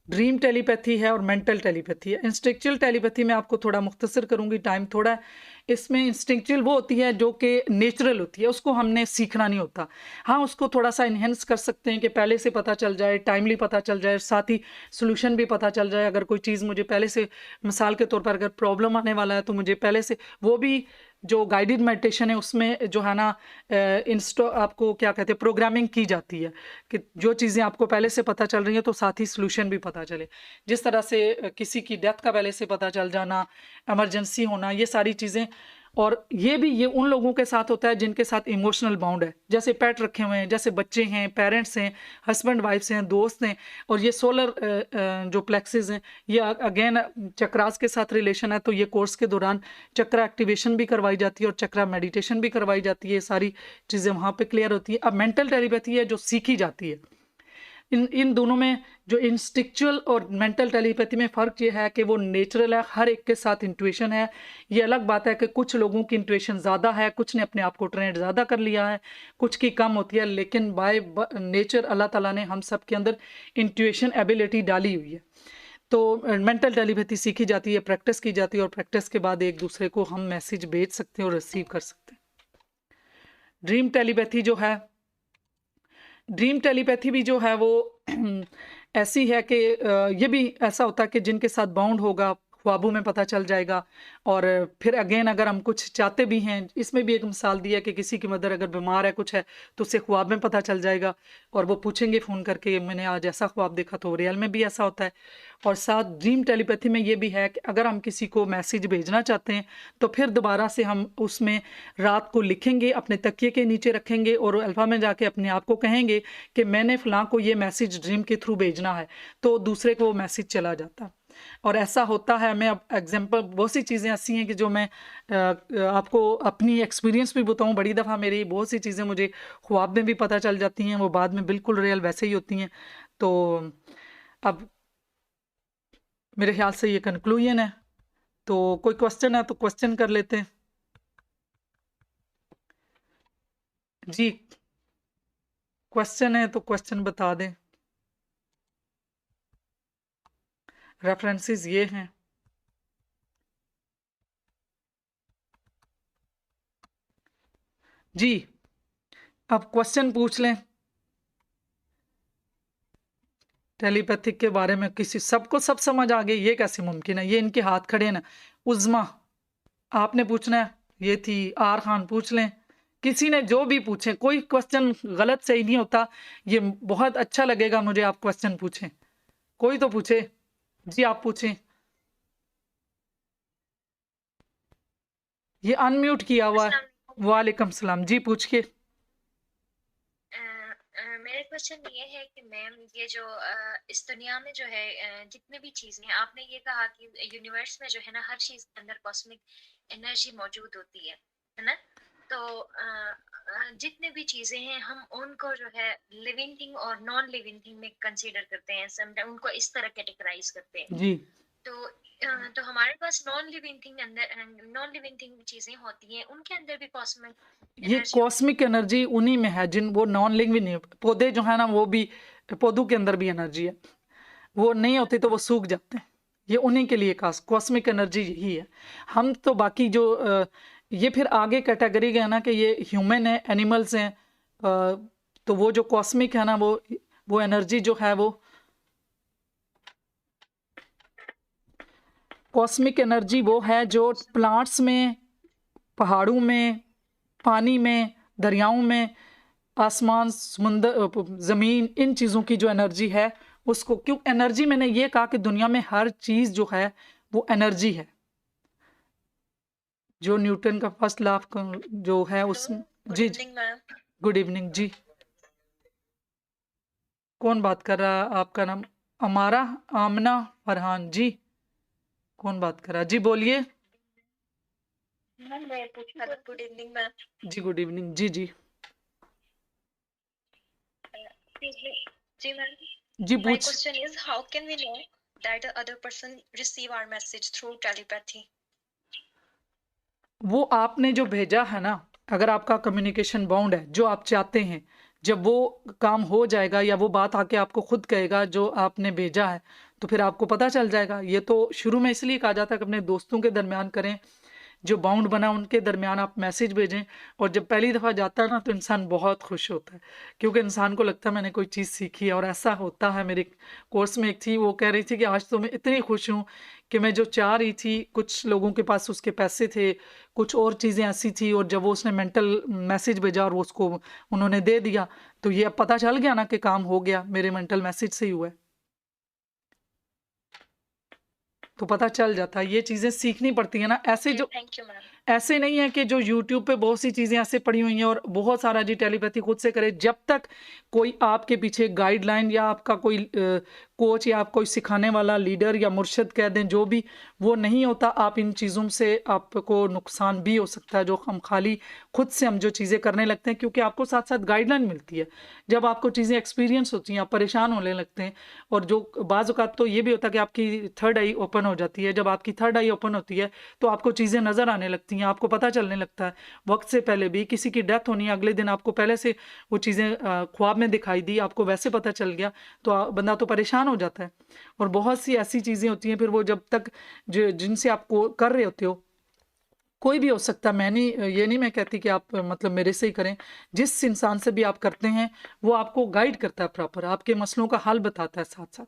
ड्रीम टेलीपैथी है और मेंटल टेलीपैथी है। इंस्टिंक्चुअल टेलीपैथी में आपको थोड़ा मुख्तसर करूंगी, टाइम थोड़ा है। इसमें इंस्टिंक्चुअल वो होती है जो कि नेचुरल होती है, उसको हमने सीखना नहीं होता। हाँ, उसको थोड़ा सा इन्हेंस कर सकते हैं कि पहले से पता चल जाए, टाइमली पता चल जाए, साथ ही सोल्यूशन भी पता चल जाए। अगर कोई चीज़ मुझे पहले से, मिसाल के तौर पर अगर प्रॉब्लम आने वाला है तो मुझे पहले से, वो भी जो गाइडेड मेडिटेशन है उसमें जो है ना इंस्टॉ आपको क्या कहते हैं, प्रोग्रामिंग की जाती है कि जो चीज़ें आपको पहले से पता चल रही हैं तो साथ ही सोल्यूशन भी पता चले। जिस तरह से किसी की डेथ का पहले से पता चल जाना, इमरजेंसी होना, ये सारी चीज़ें। और ये उन लोगों के साथ होता है जिनके साथ इमोशनल बाउंड है, जैसे पेट रखे हुए हैं, जैसे बच्चे हैं, पेरेंट्स हैं, हस्बैंड वाइफ्स हैं, दोस्त हैं। और ये सोलर जो प्लेक्सेस हैं, ये अगेन चक्रास के साथ रिलेशन है, तो ये कोर्स के दौरान चक्रा एक्टिवेशन भी करवाई जाती है और चक्रा मेडिटेशन भी करवाई जाती है। ये सारी चीज़ें वहाँ पे क्लियर होती है। अब मेंटल टेलीपैथी है जो सीखी जाती है। इन दोनों में जो इंस्टिक्चुअल और मेंटल टेलीपैथी में फ़र्क ये है कि वो नेचुरल है, हर एक के साथ इंट्यूशन है। ये अलग बात है कि कुछ लोगों की इंट्यूशन ज़्यादा है, कुछ ने अपने आप को ट्रेंड ज़्यादा कर लिया है, कुछ की कम होती है, लेकिन बाय नेचर अल्लाह ताला ने हम सब के अंदर इंट्यूशन एबिलिटी डाली हुई है। तो मेंटल टेलीपैथी सीखी जाती है, प्रैक्टिस की जाती है और प्रैक्टिस के बाद एक दूसरे को हम मैसेज भेज सकते हैं और रिसीव कर सकते हैं। ड्रीम टेलीपैथी जो है, ड्रीम टेलीपैथी भी जो है वो ऐसी है कि ये भी ऐसा होता है कि जिनके साथ बाउंड होगा ख्वाबों में पता चल जाएगा। और फिर अगेन अगर हम कुछ चाहते भी हैं, इसमें भी एक मिसाल दी है कि किसी की मदर अगर बीमार है, कुछ है, तो उससे ख्वाब में पता चल जाएगा और वो पूछेंगे फ़ोन करके मैंने आज ऐसा ख्वाब देखा, तो रियल में भी ऐसा होता है। और साथ ड्रीम टेलीपैथी में ये भी है कि अगर हम किसी को मैसेज भेजना चाहते हैं तो फिर दोबारा से हम उसमें रात को लिखेंगे, अपने तकिए के नीचे रखेंगे और अल्फा में जाके अपने आप को कहेंगे कि मैंने फ़लाँ को ये मैसेज ड्रीम के थ्रू भेजना है, तो दूसरे को वो मैसेज चला जाता है। और ऐसा होता है, मैं अब एग्जांपल, बहुत सी चीज़ें ऐसी हैं कि जो मैं आपको अपनी एक्सपीरियंस भी बताऊं। बड़ी दफ़ा मेरी बहुत सी चीज़ें मुझे ख्वाब में भी पता चल जाती हैं, वो बाद में बिल्कुल रियल वैसे ही होती हैं। तो अब मेरे ख्याल से ये कंक्लूजन है। तो कोई क्वेश्चन है तो क्वेश्चन कर लेते हैं जी। क्वेश्चन है तो क्वेश्चन बता दें। रेफरेंसेस ये हैं। जी अब क्वेश्चन पूछ लें टेलीपैथिक के बारे में। किसी सबको सब समझ आ गई, ये कैसे मुमकिन है? ये इनके हाथ खड़े हैं ना। उज़मा आपने पूछना है, ये थी आर खान पूछ लें। किसी ने जो भी पूछे, कोई क्वेश्चन गलत सही नहीं होता। ये बहुत अच्छा लगेगा मुझे आप क्वेश्चन पूछें। कोई तो पूछे जी, आप पूछें। ये अनम्यूट किया हुआ है। वालेकुम सलाम जी, पूछिए। मेरा क्वेश्चन ये है कि मैम ये जो इस दुनिया में जो है जितने भी चीजें हैं, आपने ये कहा कि यूनिवर्स में जो है ना हर चीज के अंदर कॉस्मिक एनर्जी मौजूद होती है ना? तो जितने भी चीजें हैं हम उनको जो है लिविंग थिंग और नॉन लिविंग थिंग में कंसीडर करते हैं, समटाइम उनको इस तरह कैटेगराइज करते हैं। जी तो हमारे पास नॉन लिविंग थिंग चीजें होती हैं, उनके अंदर भी कॉस्मिक ये एनर्जी कॉस्मिक एनर्जी उन्हीं में है जिन वो नॉन लिविंग नहीं। पौधे जो है ना, वो भी, पौधों के अंदर भी एनर्जी है। वो नहीं होती तो वो सूख जाते हैं। ये उन्हीं के लिए खास कॉस्मिक एनर्जी यही है। हम तो बाकी जो ये फिर आगे कैटेगरी गया ना कि ये ह्यूमन है, एनिमल्स हैं। तो वो जो कॉस्मिक है ना, वो एनर्जी जो है, वो कॉस्मिक एनर्जी वो है जो प्लांट्स में, पहाड़ों में, पानी में, दरियाओं में, आसमान, समुंदर, ज़मीन, इन चीज़ों की जो एनर्जी है उसको, क्यों एनर्जी, मैंने ये कहा कि दुनिया में हर चीज़ जो है वो एनर्जी है। जो न्यूटन का फर्स्ट लॉ जो है उस गुड जी इवनिंग मैम। गुड इवनिंग जी। कौन बात कर रहा है? आपका नाम? अमारा, आमना, फरहान जी। कौन बात कर रहा है जी? बोलिए मैम मैं पूछूं? Good evening ma'am. जी। गुड इवनिंग जी। जी जी मैम, जी my पूछ। question is how can we know that the other person receive our message through telepathy? वो आपने जो भेजा है ना, अगर आपका कम्युनिकेशन बाउंड है, जो आप चाहते हैं, जब वो काम हो जाएगा या वो बात आके आपको खुद कहेगा जो आपने भेजा है, तो फिर आपको पता चल जाएगा। ये तो शुरू में इसलिए कहा जाता है कि अपने दोस्तों के दरमियान करें, जो बाउंड बना उनके दरमियान आप मैसेज भेजें। और जब पहली दफ़ा जाता है ना, तो इंसान बहुत खुश होता है, क्योंकि इंसान को लगता है मैंने कोई चीज़ सीखी है। और ऐसा होता है। मेरे कोर्स में एक थी, वो कह रही थी कि आज तो मैं इतनी खुश हूँ कि मैं जो चाह रही थी, कुछ लोगों के पास उसके पैसे थे, कुछ और चीज़ें ऐसी थी, और जब वो उसने मेंटल मैसेज भेजा और वो उसको उन्होंने दे दिया, तो ये अब पता चल गया ना कि काम हो गया, मेरे मेंटल मैसेज से ही हुआ है। तो पता चल जाता है। ये चीज़ें सीखनी पड़ती है ना। ऐसे जो थैंक यू मैम। ऐसे नहीं है कि जो YouTube पे बहुत सी चीज़ें ऐसे पड़ी हुई हैं और बहुत सारा जी टेलीपैथी खुद से करे। जब तक कोई आपके पीछे गाइडलाइन या आपका कोई कोच या आप कोई सिखाने वाला लीडर या मुर्शिद कह दें, जो भी, वो नहीं होता, आप इन चीज़ों से आपको नुकसान भी हो सकता है। जो हम खाली खुद से हम जो चीज़ें करने लगते हैं, क्योंकि आपको साथ साथ गाइडलाइन मिलती है। जब आपको चीज़ें एक्सपीरियंस होती हैं, आप परेशान होने लगते हैं। और जो बाज़ औक़ात तो ये भी होता है कि आपकी थर्ड आई ओपन हो जाती है। जब आपकी थर्ड आई ओपन होती है तो आपको चीज़ें नज़र आने लगती हैं, आपको पता चलने लगता है। वक्त से पहले भी किसी की डेथ होनी है, अगले दिन आपको पहले से वो चीज़ें ख्वाब में दिखाई दी, आपको वैसे पता चल गया, तो बंदा तो परेशान हो जाता है। और बहुत सी ऐसी चीज़ें होती हैं, फिर वो जब तक जो जिनसे आप कर रहे होते हो, कोई भी हो सकता है। ये नहीं मैं कहती कि आप मतलब मेरे से ही करें। जिस इंसान से भी आप करते हैं, वो आपको गाइड करता है प्रॉपर, आपके मसलों का हल बताता है साथ साथ।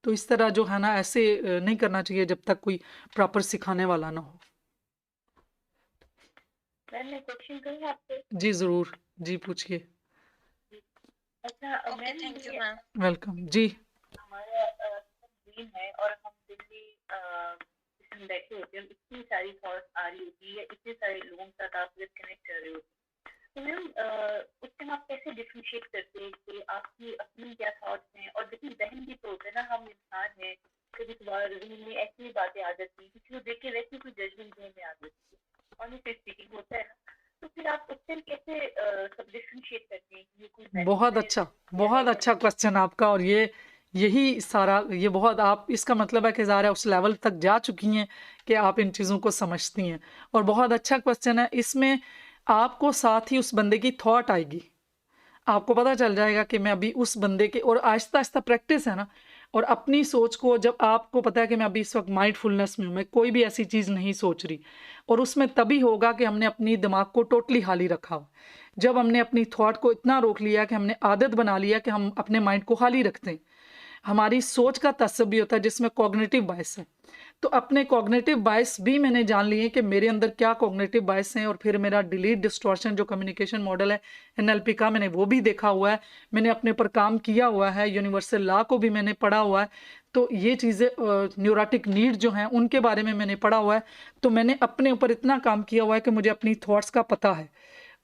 तो इस तरह जो है ना, ऐसे नहीं करना चाहिए जब तक कोई प्रॉपर सिखाने वाला ना हो। मैम मैं क्वेश्चन करूँ आपसे? जी ज़रूर जी, पूछिए। अच्छा ओके, मैम थैंक यू ये मैम। वेलकम जी। हमारा ड्रीम है और हम दिल्ली इसमें बैठे होते हैं, इतनी सारी थॉट्स आ रही होती है, इतने सारे लोगों के साथ आप कनेक्ट कर रहे होते हैं। तो मैम उस टाइम आप कैसे डिफरेंशिएट करते हैं कि आपकी अपनी क्या थॉट्स हैं? और देखिए बहन भी तो होते हैं ना, हम इंसान हैं, कभी कभार में ऐसी बातें आ जाती हैं, किसी को देख के वैसे कोई जजमेंट में आ जाती है, ऑनेस्टली स्पीकिंग होता है ना। तो फिर आप उस टाइम कैसे सब डिफरेंशिएट करते हैं कि ये कोई बहुत मैसेज है? अच्छा बहुत अच्छा क्वेश्चन आपका। और यही सारा ये बहुत आप इसका मतलब है कि ज़ाहिर उस लेवल तक जा चुकी हैं कि आप इन चीज़ों को समझती हैं। और बहुत अच्छा क्वेश्चन है। इसमें आपको साथ ही उस बंदे की थॉट आएगी, आपको पता चल जाएगा कि मैं अभी उस बंदे के, और आहिस्ता आहिस्ता प्रैक्टिस है ना। और अपनी सोच को, जब आपको पता है कि मैं अभी इस वक्त माइंडफुलनेस में हूँ, मैं कोई भी ऐसी चीज़ नहीं सोच रही, और उसमें तभी होगा कि हमने अपनी दिमाग को टोटली खाली रखा हो। जब हमने अपनी थॉट को इतना रोक लिया कि हमने आदत बना लिया कि हम अपने माइंड को खाली रखते हैं, हमारी सोच का तसव्वुर भी होता है जिसमें कॉग्निटिव बायस है। तो अपने कॉग्निटिव बायस भी मैंने जान लिए कि मेरे अंदर क्या कॉग्निटिव बायस हैं, और फिर मेरा डिलीट डिस्टॉर्शन जो कम्युनिकेशन मॉडल है एनएलपी का, मैंने वो भी देखा हुआ है, मैंने अपने पर काम किया हुआ है, यूनिवर्सल लॉ को भी मैंने पढ़ा हुआ है। तो ये चीज़ें न्यूरोटिक नीड जो हैं उनके बारे में मैंने पढ़ा हुआ है। तो मैंने अपने ऊपर इतना काम किया हुआ है कि मुझे अपनी थॉट्स का पता है।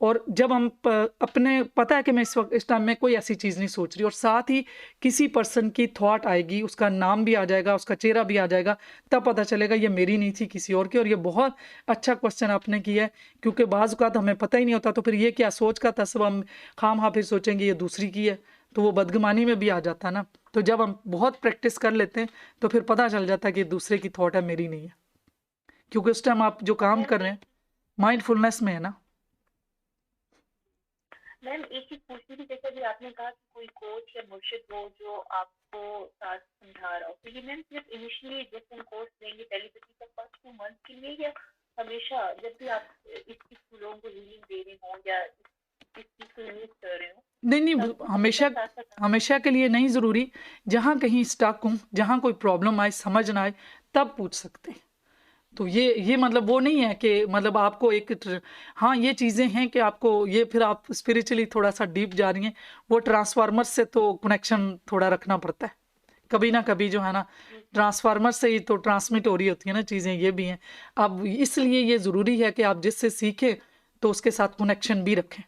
और जब हम अपने पता है कि मैं इस वक्त इस टाइम में कोई ऐसी चीज़ नहीं सोच रही, और साथ ही किसी पर्सन की थॉट आएगी, उसका नाम भी आ जाएगा, उसका चेहरा भी आ जाएगा, तब पता चलेगा ये मेरी नहीं थी, किसी और की। और ये बहुत अच्छा क्वेश्चन आपने किया है, क्योंकि बाज़ औक़ात हमें पता ही नहीं होता, तो फिर ये क्या सोच का तस्वर हम खाम फिर सोचेंगे ये दूसरी की है, तो वो बदगुमानी में भी आ जाता है ना। तो जब हम बहुत प्रैक्टिस कर लेते हैं तो फिर पता चल जाता है कि दूसरे की थॉट है, मेरी नहीं है, क्योंकि उस टाइम आप जो काम कर रहे हैं माइंडफुलनेस में है ना। मैम एक चीज पूछनी थी, जैसे भी आपने कहा कि कोई कोच या मुर्शिद हो जो आपको साथ समझा रहा हो, तो ये मैम सिर्फ इनिशियली जैसे हम कोर्स लेंगे टेलीपैथी का फर्स्ट 2 मंथ के लिए, या हमेशा जब भी आप इस चीज को लोगों को रीडिंग दे रहे हो या इस चीज को यूज कर रहे हो, नहीं नहीं, तब हमेशा साथ साथ? हमेशा के लिए नहीं ज़रूरी। जहाँ कहीं स्टक हूँ, जहाँ कोई प्रॉब्लम आए, समझ ना आए, तब पूछ सकते हैं। तो ये मतलब वो नहीं है कि मतलब आपको हाँ ये चीज़ें हैं कि आपको ये, फिर आप स्पिरिचुअली थोड़ा सा डीप जा रही हैं, वो ट्रांसफार्मर से तो कनेक्शन थोड़ा रखना पड़ता है कभी ना कभी, जो है ना। ट्रांसफार्मर से ही तो ट्रांसमिट हो रही होती है ना चीज़ें, ये भी हैं। अब इसलिए ये ज़रूरी है कि आप जिससे सीखें तो उसके साथ कनेक्शन भी रखें,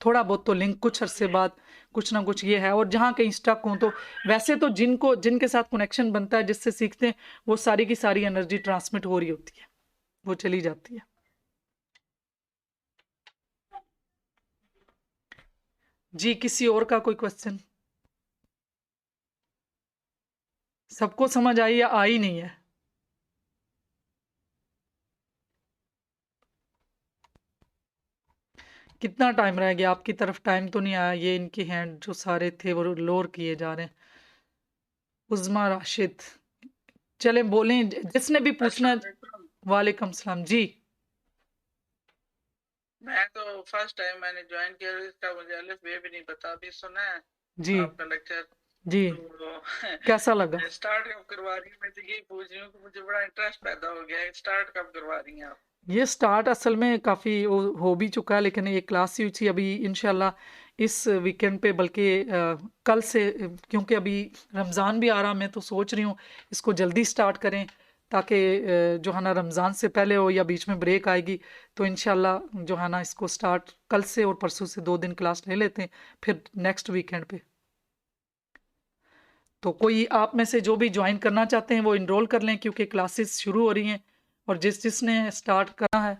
थोड़ा बहुत तो लिंक कुछ अरसे बाद कुछ ना कुछ ये है। और जहाँ कहीं स्टक हूँ, तो वैसे तो जिनके साथ कनेक्शन बनता है, जिससे सीखते हैं, वो सारी की सारी एनर्जी ट्रांसमिट हो रही होती है, वो चली जाती है। जी, किसी और का कोई क्वेश्चन? सबको समझ आई या आई नहीं है? कितना टाइम रह गया? आपकी तरफ टाइम तो नहीं आया? ये इनके हैंड जो सारे थे वो लोअर किए जा रहे हैं। उज़मा राशिद, चलें बोलें जिसने भी पूछना। वालेकुम सलाम जी। मैं तो फर्स्ट टाइम मैंने ज्वाइन किया, इसका मुझे अलिफ बे भी नहीं पता, अभी सुना है जी आपका लेक्चर। जी, तो कैसा लगा? स्टार्ट कब करवा रही है? मैं तो यही पूछ रही हूँ कि मुझे बड़ा इंटरेस्ट पैदा हो गया है, स्टार्ट कब करवा रही हैं आप? ये स्टार्ट असल में काफ़ी हो भी चुका है, लेकिन एक क्लास हुई थी अभी इंशाल्लाह इस वीकेंड पे, बल्कि कल से, क्योंकि अभी रमज़ान भी आ रहा, मैं तो सोच रही हूँ इसको जल्दी स्टार्ट करें, ताकि जो है ना रमज़ान से पहले हो या बीच में ब्रेक आएगी, तो इंशाल्लाह जो है ना इसको स्टार्ट कल से और परसों से 2 दिन क्लास ले लेते हैं, फिर नेक्स्ट वीकेंड पे। तो कोई आप में से जो भी ज्वाइन करना चाहते हैं वो इनरोल कर लें, क्योंकि क्लासेस शुरू हो रही हैं, और जिसने स्टार्ट करना है